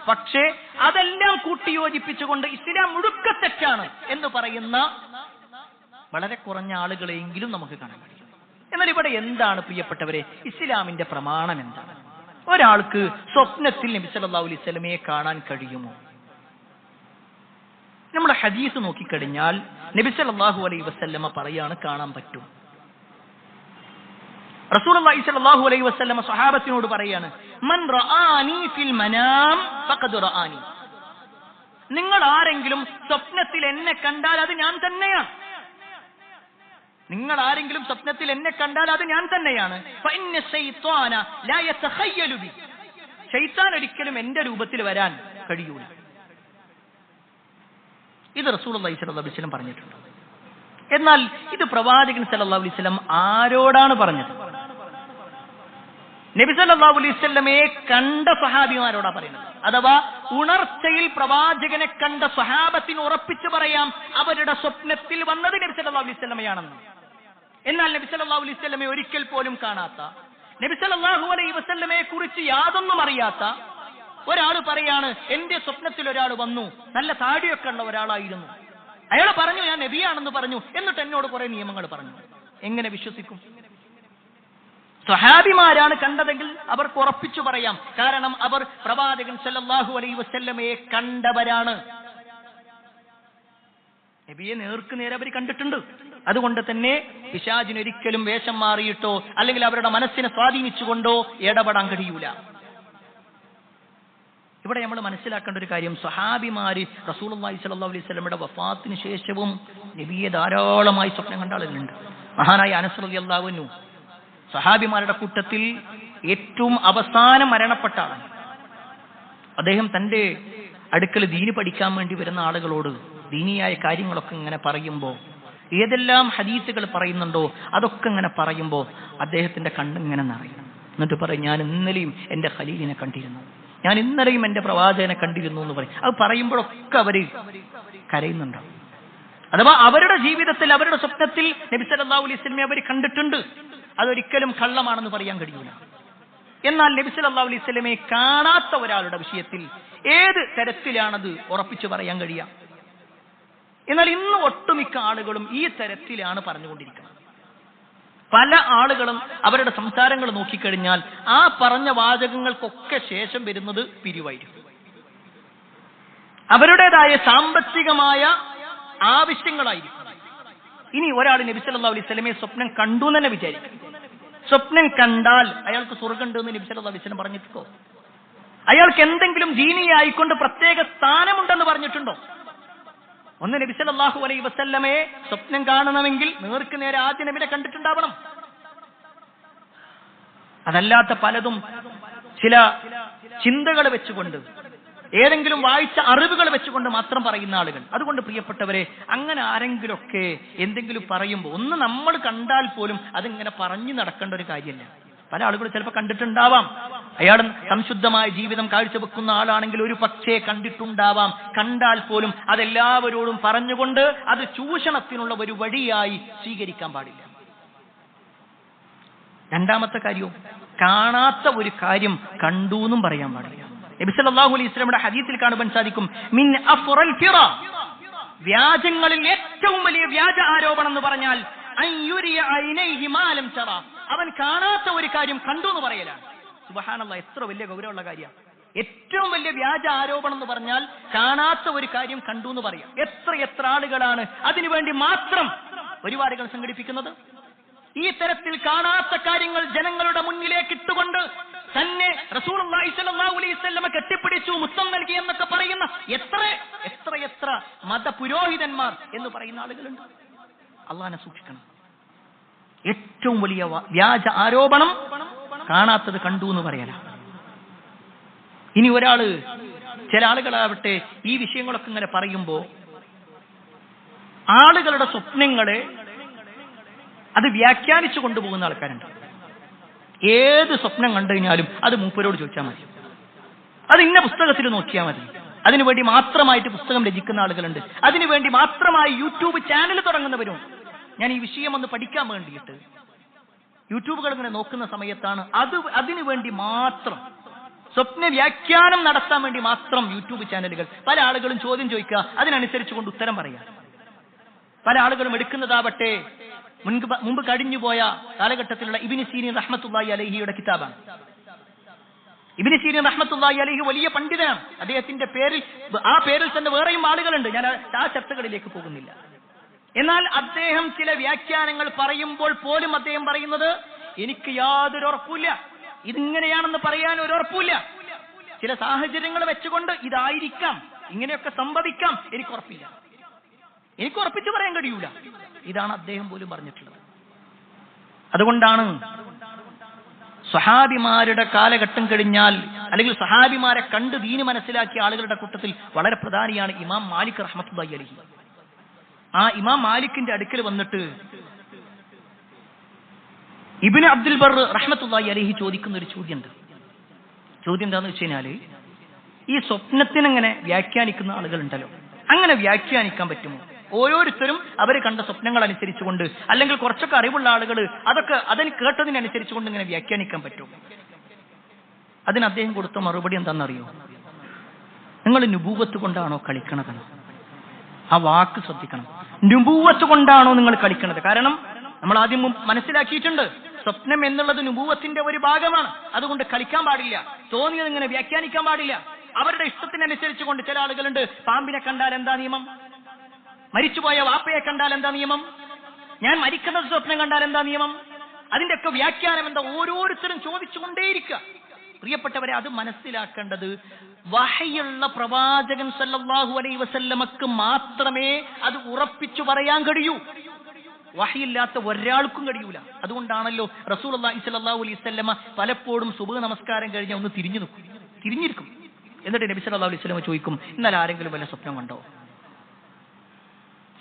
പക്ഷേ അതെല്ലാം കൂട്ടിയോജിപ്പിച്ചുകൊണ്ട് ഇസ്ലാം മുഴുക്ക തെറ്റാണ് എന്ന് പറയുന്ന വളരെ കുറഞ്ഞ ആളുകളെങ്കിലും നമുക്ക് കാണാൻ കഴിയും. എന്നാൽ ഇവിടെ എന്താണ് പ്രിയപ്പെട്ടവരെ ഇസ്ലാമിന്റെ പ്രമാണം എന്താണ്? ഒരാൾക്ക് സ്വപ്നത്തിൽ നബി സല്ലല്ലാഹു അലൈഹി വസല്ലമയെ കാണാൻ കഴിയുമോ? നമ്മുടെ ഹദീസ് നോക്കിക്കഴിഞ്ഞാൽ നബി സല്ലല്ലാഹു അലൈഹി വസല്ലമ പറയാണ് കാണാൻ പറ്റും. റസൂലുള്ളാഹി സ്വല്ലല്ലാഹു അലൈഹി വസല്ലമ സ്വഹാബത്തിനോട് പറയാണ്, മൻ റആനി ഫിൽ മനാം ഫഖദ് റആനി. നിങ്ങൾ ആരെങ്കിലും സ്വപ്നത്തിൽ എന്നെ കണ്ടാൽ അത് ഞാൻ തന്നെയാണ്. നിങ്ങൾ ആരെങ്കിലും സ്വപ്നത്തിൽ എന്നെ കണ്ടാൽ അത് ഞാൻ തന്നെയാണ്. ഫഇന്ന ശൈത്വാന ലാ യതഖയ്യലു ബി. ശൈത്താൻ ഒരിക്കലും എന്റെ രൂപത്തിൽ വരാൻ കഴിയൂല. ഇത് റസൂലുള്ളാഹി സ്വല്ലല്ലാഹു അലൈഹി വസല്ലം പറഞ്ഞിട്ടുണ്ട്. എന്നാൽ ഇത് പ്രവാചകൻ സല്ലല്ലാഹു അലൈഹി വസല്ലം ആരോടാണ് പറഞ്ഞത്? നബി സല്ലല്ലാഹു അലൈഹി വസല്ലമയെ കണ്ട സ്വഹാബിമാരോടാ പറയുന്നത്. അഥവാ ഉണർച്ചയിൽ പ്രവാചകനെ കണ്ട സ്വഹാബത്തിന് ഉറപ്പിച്ചു പറയാം അവരുടെ സ്വപ്നത്തിൽ വന്നത് നബി സല്ലല്ലാഹു അലൈഹി വസല്ലമയാണെന്ന്. എന്നാൽ നബി സല്ലല്ലാഹു അലൈഹി വസല്ലമയെ ഒരിക്കൽ പോലും കാണാത്ത, നബി സല്ലല്ലാഹു അലൈഹി വസല്ലമയെ കുറിച്ച് യാതൊന്നും അറിയാത്ത ഒരാൾ പറയാണ്, എന്റെ സ്വപ്നത്തിൽ ഒരാൾ വന്നു, നല്ല താടിയൊക്കെ ഉള്ള ഒരാളായിരുന്നു, അയാൾ പറഞ്ഞു ഞാൻ നബിയാണെന്ന് പറഞ്ഞു, എന്നിട്ട് എന്നോട് കുറെ നിയമങ്ങൾ പറഞ്ഞു. എങ്ങനെ വിശ്വസിക്കും? സ്വഹാബിമാരാണ് കണ്ടതെങ്കിൽ അവർക്ക് ഉറപ്പിച്ചു പറയാം, കാരണം അവർ പ്രവാചകൻ സല്ലല്ലാഹു അലൈഹി വസല്ലമയെ കണ്ടവരാണ്. നബിയെ നേർക്ക് നേരെ അവർ കണ്ടിട്ടുണ്ട്. അതുകൊണ്ട് തന്നെ പിശാചിനൊരിക്കലും വേഷം മാറിയിട്ടോ അല്ലെങ്കിൽ അവരുടെ മനസ്സിനെ സ്വാധീനിച്ചുകൊണ്ടോ ഇടപെടാൻ കഴിയൂല. ഇവിടെ നമ്മൾ മനസ്സിലാക്കേണ്ട ഒരു കാര്യം, സ്വഹാബിമാര് റസൂലുള്ളാഹി സ്വല്ലല്ലാഹു അലൈഹി വസല്ലമയുടെ വഫാത്തിന് ശേഷവും നബിയെ ധാരാളമായി സ്വപ്നം കണ്ട ആളുകളുണ്ട്. മഹാനായ അനസ് റളിയല്ലാഹു അൻഹു സ്വഹാബിമാരുടെ കൂട്ടത്തിൽ ഏറ്റവും അവസാനം മരണപ്പെട്ട ആളാണ്. അദ്ദേഹം തന്റെ അടുക്കൽ ദീന് പഠിക്കാൻ വേണ്ടി വരുന്ന ആളുകളോട് ദീനിയായ കാര്യങ്ങളൊക്കെ ഇങ്ങനെ പറയുമ്പോൾ, ഏതെല്ലാം ഹദീസുകൾ പറയുന്നുണ്ടോ അതൊക്കെ ഇങ്ങനെ പറയുമ്പോൾ അദ്ദേഹത്തിന്റെ കണ്ണിങ്ങനെ നിറയും. എന്നിട്ട് പറയും, ഞാൻ ഇന്നലെയും എന്റെ ഖലീലിനെ കണ്ടിരുന്നു, ഞാൻ ഇന്നലെയും എന്റെ പ്രവാചകനെ കണ്ടിരുന്നു എന്ന് പറയും. അത് പറയുമ്പോഴൊക്കെ അവര് കരയുന്നുണ്ടാവും. അഥവാ അവരുടെ ജീവിതത്തിൽ അവരുടെ സ്വപ്നത്തിൽ നബി സല്ലല്ലാഹു അലൈഹി വസല്ലമയെ അവർ കണ്ടിട്ടുണ്ട്. അതൊരിക്കലും കള്ളമാണെന്ന് പറയാൻ കഴിയൂല. എന്നാൽ നബി സല്ലല്ലാഹു അലൈഹി വസല്ലമയെ കാണാത്ത ഒരാളുടെ വിഷയത്തിൽ ഏത് തരത്തിലാണത് ഉറപ്പിച്ചു പറയാൻ കഴിയുക? എന്നാൽ ഇന്ന് ഒട്ടുമിക്ക ആളുകളും ഈ തരത്തിലാണ് പറഞ്ഞുകൊണ്ടിരിക്കുന്നത്. പല ആളുകളും അവരുടെ സംസാരങ്ങൾ നോക്കിക്കഴിഞ്ഞാൽ ആ പറഞ്ഞ വാചകങ്ങൾക്കൊക്കെ ശേഷം വരുന്നത് പിരിവായിരിക്കും. അവരുടേതായ സാമ്പത്തികമായ ആവശ്യങ്ങളായിരിക്കും. ഇനി ഒരാൾ നബി സല്ലല്ലാഹു അലൈഹി വസല്ലമയെ സ്വപ്നം കണ്ടു തന്നെ വിചാരിക്കും. സ്വപ്നം കണ്ടാൽ അയാൾക്ക് സ്വർഗ്ഗമുണ്ട് എന്ന് നബി സല്ലല്ലാഹു അലൈഹി വസല്ലം പറഞ്ഞിട്ടുണ്ടോ? അയാൾക്ക് എന്തെങ്കിലും ദീനിയായിക്കൊണ്ട് പ്രത്യേക സ്ഥാനമുണ്ടെന്ന് പറഞ്ഞിട്ടുണ്ടോ? ഒന്ന്, നബി സല്ലല്ലാഹു അലൈഹി വസല്ലമയെ സ്വപ്നം കാണണമെങ്കിൽ നേർക്ക് നേരെ ആദ്യം നബിയെ കണ്ടിട്ടുണ്ടാവണം. അതല്ലാത്ത പലതും ചില ചിന്തകൾ വെച്ചുകൊണ്ട്, ഏതെങ്കിലും വായിച്ച അറിവുകൾ വെച്ചുകൊണ്ട് മാത്രം പറയുന്ന ആളുകൾ. അതുകൊണ്ട് പ്രിയപ്പെട്ടവരെ, അങ്ങനെ ആരെങ്കിലുമൊക്കെ എന്തെങ്കിലും പറയുമ്പോൾ ഒന്ന് നമ്മൾ കണ്ടാൽ പോലും അതിങ്ങനെ പറഞ്ഞു നടക്കേണ്ട ഒരു കാര്യമല്ല. പല ആളുകൾ ചിലപ്പോൾ കണ്ടിട്ടുണ്ടാവാം. അയാൾ സംശുദ്ധമായ ജീവിതം കാഴ്ചവെക്കുന്ന ആളാണെങ്കിൽ ഒരു പക്ഷേ കണ്ടിട്ടുണ്ടാവാം. കണ്ടാൽ പോലും അതെല്ലാവരോടും പറഞ്ഞുകൊണ്ട് അത് ചൂഷണത്തിനുള്ള ഒരു വഴിയായി സ്വീകരിക്കാൻ പാടില്ല. രണ്ടാമത്തെ കാര്യവും, കാണാത്ത ഒരു കാര്യം കണ്ടു എന്നും പറയാൻ പാടില്ല. നബി സല്ലല്ലാഹു അലൈഹി വസല്ലമയുടെ ഹദീസിൽ കാണുവാൻ സാധിക്കും, മിൻ അഫ്റൽ ഫിറ, വ്യാജങ്ങളിൽ ഏറ്റവും വലിയ വ്യാജ ആരോപണം എന്ന് പറഞ്ഞാൽ അവൻ കാണാത്ത ഒരു കാര്യം കണ്ടു എന്ന് പറയലാണ്. സുബ്ഹാനല്ലാഹ്, എത്ര വലിയ ഗൗരവമുള്ള കാര്യമാണ്. ഏറ്റവും വലിയ വ്യാജ ആരോപണം എന്ന് പറഞ്ഞാൽ കാണാത്ത ഒരു കാര്യം കണ്ടു എന്ന് പറയാം. എത്ര ആളുകളാണ് അതിനുവേണ്ടി മാത്രം പരിപാടികൾ സംഘടിപ്പിക്കുന്നത്. ഈ തരത്തിൽ കാണാത്ത കാര്യങ്ങൾ ജനങ്ങളുടെ മുന്നിലേക്ക് ഇട്ടുകൊണ്ട് തന്നെ റസൂലുള്ളാഹി സ്വല്ലല്ലാഹു അലൈഹി വസല്ലം കെട്ടിപ്പിടിച്ചു, മുത്തം നൽകി എന്നൊക്കെ പറയുന്ന എത്ര മതപുരോഹിതന്മാർ എന്ന് പറയുന്ന ആളുകളുണ്ട്. അള്ളാഹനെ സൂക്ഷിക്കണം. ഏറ്റവും വലിയ വ്യാജ ആരോപണം കാണാത്തത് കണ്ടു എന്ന് പറയലാണ്. ഇനി ചില ആളുകളാവട്ടെ ഈ വിഷയങ്ങളൊക്കെ ഇങ്ങനെ പറയുമ്പോ ആളുകളുടെ സ്വപ്നങ്ങളെ അത് വ്യാഖ്യാനിച്ചു കൊണ്ടുപോകുന്ന ആൾക്കാരുണ്ട്. ഏത് സ്വപ്നം കണ്ടു കഴിഞ്ഞാലും അത് മൂപ്പരോട് ചോദിച്ചാൽ മതി, അത് ഇന്ന പുസ്തകത്തിൽ നോക്കിയാൽ മതി. അതിനുവേണ്ടി മാത്രമായിട്ട് പുസ്തകം രചിക്കുന്ന ആളുകളുണ്ട്. അതിനുവേണ്ടി മാത്രമായി യൂട്യൂബ് ചാനൽ തുടങ്ങുന്നവരും. ഞാൻ ഈ വിഷയം ഒന്ന് പഠിക്കാൻ വേണ്ടിയിട്ട് യൂട്യൂബുകൾ ഇങ്ങനെ നോക്കുന്ന സമയത്താണ് അതിനു വേണ്ടി മാത്രം സ്വപ്ന വ്യാഖ്യാനം നടത്താൻ വേണ്ടി മാത്രം യൂട്യൂബ് ചാനലുകൾ. പല ആളുകളും ചോദ്യം ചോദിക്കുക, അതിനനുസരിച്ച് കൊണ്ട് ഉത്തരം പറയാം. പല ആളുകളും എടുക്കുന്നതാവട്ടെ മുമ്പ് കഴിഞ്ഞുപോയ കാലഘട്ടത്തിലുള്ള ഇബ്നു സീരീൻ റഹ്മത്തുള്ളാഹി അലൈഹിയുടെ കിതാബാണ്. ഇബ്നു സീരീൻ റഹ്മത്തുള്ളാഹി അലൈഹി വലിയ പണ്ഡിതനാണ്. അദ്ദേഹത്തിന്റെ പേരിൽ തന്നെ വേറെയും ആളുകളുണ്ട്. ഞാൻ ആ ചർച്ചകളിലേക്ക് പോകുന്നില്ല. എന്നാൽ അദ്ദേഹം ചില വ്യാഖ്യാനങ്ങൾ പറയുമ്പോൾ പോലും അദ്ദേഹം പറയുന്നത്, എനിക്ക് യാതൊരു ഉറപ്പില്ല, ഇതിങ്ങനെയാണെന്ന് പറയാൻ ഒരു ഉറപ്പില്ല. ചില സാഹചര്യങ്ങൾ വെച്ചുകൊണ്ട് ഇതായിരിക്കാം, ഇങ്ങനെയൊക്കെ സംഭവിക്കാം, എനിക്ക് ഉറപ്പില്ല, എനിക്ക് ഉറപ്പിച്ചു പറയാൻ കഴിയൂല. ഇതാണ് അദ്ദേഹം പോലും പറഞ്ഞിട്ടുള്ളത്. അതുകൊണ്ടാണ് സ്വഹാബിമാരുടെ കാലഘട്ടം കഴിഞ്ഞാൽ, അല്ലെങ്കിൽ സ്വഹാബിമാരെ കണ്ട് ദീന് മനസ്സിലാക്കിയ ആളുകളുടെ കൂട്ടത്തിൽ വളരെ പ്രധാനിയാണ് ഇമാം മാലിക് റഹ്മത്തുള്ളാഹി അലൈഹി. ആ ഇമാം മാലിക്കിന്റെ അടുക്കൽ വന്നിട്ട് ഇബ്നു അബ്ദുൽ ബർ റഹ്മത്തുള്ളാഹി അലൈഹി ചോദിക്കുന്ന ഒരു ചോദ്യമുണ്ട്. ചോദ്യം എന്താണെന്ന് വെച്ച് കഴിഞ്ഞാല്, ഈ സ്വപ്നത്തിനെങ്ങനെ വ്യാഖ്യാനിക്കുന്ന ആളുകളുണ്ടല്ലോ, അങ്ങനെ വ്യാഖ്യാനിക്കാൻ പറ്റുമോ? ഓരോരുത്തരും അവർ കണ്ട സ്വപ്നങ്ങൾ അനുസരിച്ചുകൊണ്ട്, അല്ലെങ്കിൽ കുറച്ചൊക്കെ അറിവുള്ള ആളുകൾ അതിന് കേട്ടതിനനുസരിച്ചുകൊണ്ട് ഇങ്ങനെ വ്യാഖ്യാനിക്കാൻ പറ്റുമോ? അതിന് അദ്ദേഹം കൊടുത്ത മറുപടി എന്താണെന്നറിയോ? നിങ്ങൾ നുബൂവത്ത് കൊണ്ടാണോ കളിക്കണത്? ആ വാക്ക് ശ്രദ്ധിക്കണം. നുബൂവത്ത് കൊണ്ടാണോ നിങ്ങൾ കളിക്കണത്? കാരണം നമ്മൾ ആദ്യം മനസ്സിലാക്കിയിട്ടുണ്ട്, സ്വപ്നം എന്നുള്ളത് നുബൂവത്തിന്റെ ഒരു ഭാഗമാണ്. അതുകൊണ്ട് കളിക്കാൻ പാടില്ല, തോന്നിയത് ഇങ്ങനെ വ്യാഖ്യാനിക്കാൻ പാടില്ല. അവരുടെ ഇഷ്ടത്തിനനുസരിച്ച് കൊണ്ട് ചില ആളുകളുണ്ട്, പാമ്പിനെ കണ്ടാൽ എന്താ നിയമം, മരിച്ചുപോയ വാപ്പയെ കണ്ടാൽ എന്താ നിയമം, ഞാൻ മരിക്കുന്ന സ്വപ്നം കണ്ടാൽ എന്താ നിയമം, അതിന്റെയൊക്കെ വ്യാഖ്യാനം എന്താ, ഓരോരുത്തരും ചോദിച്ചുകൊണ്ടേയിരിക്കുക. പ്രിയപ്പെട്ടവരെ, അത് മനസ്സിലാക്കേണ്ടത് വഹയുള്ള പ്രവാചകൻ സല്ലല്ലാഹു അലൈഹി വസല്ലമക്ക് മാത്രമേ അത് ഉറപ്പിച്ചു പറയാൻ കഴിയൂ. വഹയില്ലാത്ത ഒരാൾക്കും കഴിയൂല. അതുകൊണ്ടാണല്ലോ റസൂലുള്ളാഹി സ്വല്ലല്ലാഹു അലൈഹി വസല്ലമ പലപ്പോഴും സുബ്ഹ് നമസ്കാരം കഴിഞ്ഞാൽ ഒന്ന് തിരിഞ്ഞിരിക്കും. എന്നിട്ട് നബി സല്ലല്ലാഹു അലൈഹി വസല്ലമ ചോദിക്കും, ഇന്നലെ ആരെങ്കിലും വല്ല സ്വപ്നം കണ്ടോ?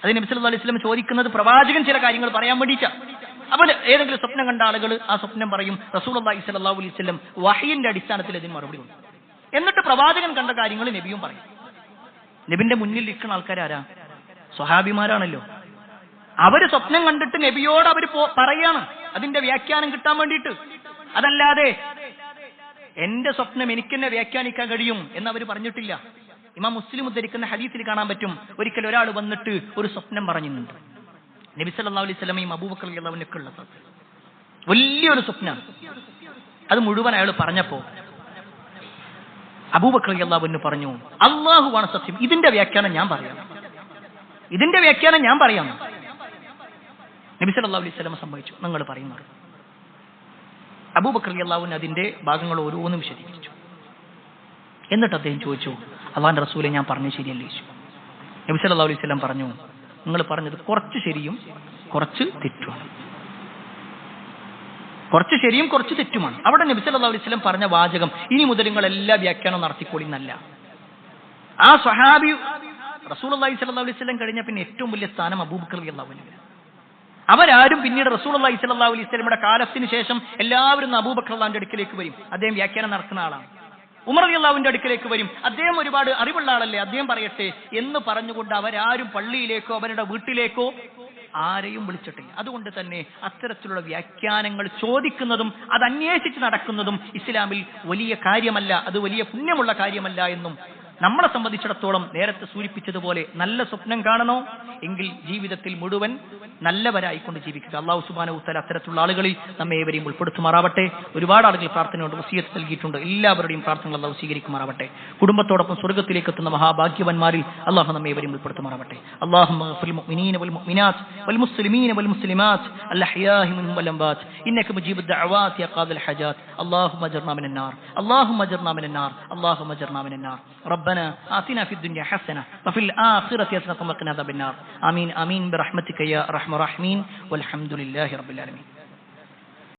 അത് നബി സല്ലല്ലാഹു അലൈഹി വസല്ലമ ചോദിക്കുന്നത് പ്രവാചകൻ ചില കാര്യങ്ങൾ പറയാൻ വേണ്ടിയിട്ടാണ്. അപ്പോൾ ഏതെങ്കിലും സ്വപ്നം കണ്ട ആളുകൾ ആ സ്വപ്നം പറയും. റസൂലുള്ളാഹി സ്വല്ലല്ലാഹു അലൈഹി വസല്ലം വഹയിന്റെ അടിസ്ഥാനത്തിൽ അതിന് മറുപടി കൊടുക്കും. എന്നിട്ട് പ്രവാചകൻ കണ്ട കാര്യങ്ങൾ നബിയും പറയും. നബിന്റെ മുന്നിൽ ഇരിക്കുന്ന ആൾക്കാരാരാ? സ്വഹാബിമാരാണല്ലോ. അവര് സ്വപ്നം കണ്ടിട്ട് നബിയോട് അവർ പറയാണ് അതിന്റെ വ്യാഖ്യാനം കിട്ടാൻ വേണ്ടിയിട്ട്. അതല്ലാതെ എന്റെ സ്വപ്നം എനിക്കെന്നെ വ്യാഖ്യാനിക്കാൻ കഴിയും എന്നവർ പറഞ്ഞിട്ടില്ല. ഇമാം മുസ്ലിം ഉദ്ധരിക്കുന്ന ഹദീസിൽ കാണാൻ പറ്റും, ഒരിക്കൽ ഒരാൾ വന്നിട്ട് ഒരു സ്വപ്നം പറഞ്ഞിട്ടുണ്ട്. നബി സല്ലല്ലാഹു അലൈഹി വസല്ലമയും അബൂബക്കർ റളിയല്ലാഹു അൻഹു ഉള്ളത് വലിയൊരു സ്വപ്നം. അത് മുഴുവൻ അയാൾ പറഞ്ഞപ്പോ അബൂബക്കർ റളിയല്ലാഹു അൻഹു പറഞ്ഞു, അല്ലാഹുവാണ് സത്യം, ഇതിന്റെ വ്യാഖ്യാനം ഞാൻ പറയാം. നബി സല്ലല്ലാഹു അലൈഹി വസല്ലം സംഭവിച്ചു, നിങ്ങൾ പറയുന്നത്. അബൂബക്കർ റളിയല്ലാഹു അൻഹു അതിന്റെ ഭാഗങ്ങൾ ഓരോന്നും വിശദീകരിച്ചു. എന്നിട്ട് അദ്ദേഹം ചോദിച്ചു, അല്ലാഹുവിന്റെ റസൂലെ, ഞാൻ പറഞ്ഞത് ശരിയല്ലേ? നബി സല്ലല്ലാഹു അലൈഹി വസല്ലം പറഞ്ഞു, നിങ്ങൾ പറഞ്ഞത് കുറച്ച് ശരിയും കുറച്ച് തെറ്റുമാണ്. കുറച്ച് ശരിയും കുറച്ച് തെറ്റുമാണ്. അവിടെ നബി സല്ലല്ലാഹു അലൈഹി വസല്ലം പറഞ്ഞ വാചകം, ഇനി മുതൽ നിങ്ങൾ എല്ലാ വ്യാഖ്യാനവും നടത്തിക്കോളി എന്നല്ല. ആ സ്വഹാബി റസൂലുള്ളാഹി സ്വല്ലല്ലാഹു അലൈഹി വസല്ലം കഴിഞ്ഞ പിന്നെ ഏറ്റവും വലിയ സ്ഥാനം അബൂബക്കർ റളിയല്ലാഹു അൻഹു. അവരാരും പിന്നീട് റസൂലുള്ളാഹി സ്വല്ലല്ലാഹു അലൈഹി വസല്ലമയുടെ കാലത്തിന് ശേഷം എല്ലാവരും അബൂബക്കർ റളിയല്ലാഹുവിന്റെ അടുക്കിലേക്ക് വരും. അദ്ദേഹം വ്യാഖ്യാനം നടക്കുന്ന ആളാണ്. ഉമർ റളിയല്ലാഹുവിന്റെ അടുക്കിലേക്ക് വരും. അദ്ദേഹം ഒരുപാട് അറിവുള്ള ആളല്ലേ, അദ്ദേഹം പറയട്ടെ എന്ന് പറഞ്ഞുകൊണ്ട് അവരാരും പള്ളിയിലേക്കോ അവരുടെ വീട്ടിലേക്കോ ആരെയും വിളിച്ചിട്ടില്ല. അതുകൊണ്ട് തന്നെ അത്തരത്തിലുള്ള വ്യാഖ്യാനങ്ങൾ ചോദിക്കുന്നതും അത് അന്വേഷിച്ച് നടക്കുന്നതും ഇസ്ലാമിൽ വലിയ കാര്യമല്ല, അത് വലിയ പുണ്യമുള്ള കാര്യമല്ല എന്നും നമ്മളെ സംബന്ധിച്ചിടത്തോളം നേരത്തെ സൂചിപ്പിച്ചതുപോലെ നല്ല സ്വപ്നം കാണണോ എങ്കിൽ ജീവിതത്തിൽ മുഴുവൻ നല്ലവരായിക്കൊണ്ട് ജീവിക്കുക. അല്ലാഹു സുബ്ഹാനഹു വ തആല അത്തരത്തിലുള്ള ആളുകളിൽ നമ്മെ ഏവരെയും ഉൾപ്പെടുത്തുമാറാവട്ടെ. ഒരുപാട് ആളുകൾ പ്രാർത്ഥനയോട് വസിയത്ത് നൽകിയിട്ടുണ്ട്. എല്ലാവരുടെയും പ്രാർത്ഥനകൾ അല്ലാഹു സ്വീകരിക്കുമാറാവട്ടെ. കുടുംബത്തോടൊപ്പം സ്വർഗ്ഗത്തിലേക്ക് എത്തുന്ന മഹാഭാഗ്യവാന്മാരിൽ അല്ലാഹു നമ്മെ ഏവരെയും ഉൾപ്പെടുത്തുമാറാവട്ടെ. അല്ലാഹുമ്മ ഗ്ഫിർ മുഅ്മിനീന വൽ മുഅ്മിനാത്ത് വൽ മുസ്ലിമീന വൽ മുസ്ലിമാത്ത് അൽഅഹ്യാഇ മിൻഹും വൽ അംവാത്ത് ഇന്നക മുജീബുദ് ദഅവാത് യാ ഖാദിൽ ഹജാത്ത് അല്ലാഹുമ്മ അജ്ർനാ മിനൻ നാർ اللهم اجرنا من النار اللهم اجرنا من النار ربنا آتنا في الدنيا حسنة وفي الآخرة حسنة وقنا عذاب النار آمين آمين برحمتك يا أرحم الراحمين والحمد لله رب العالمين.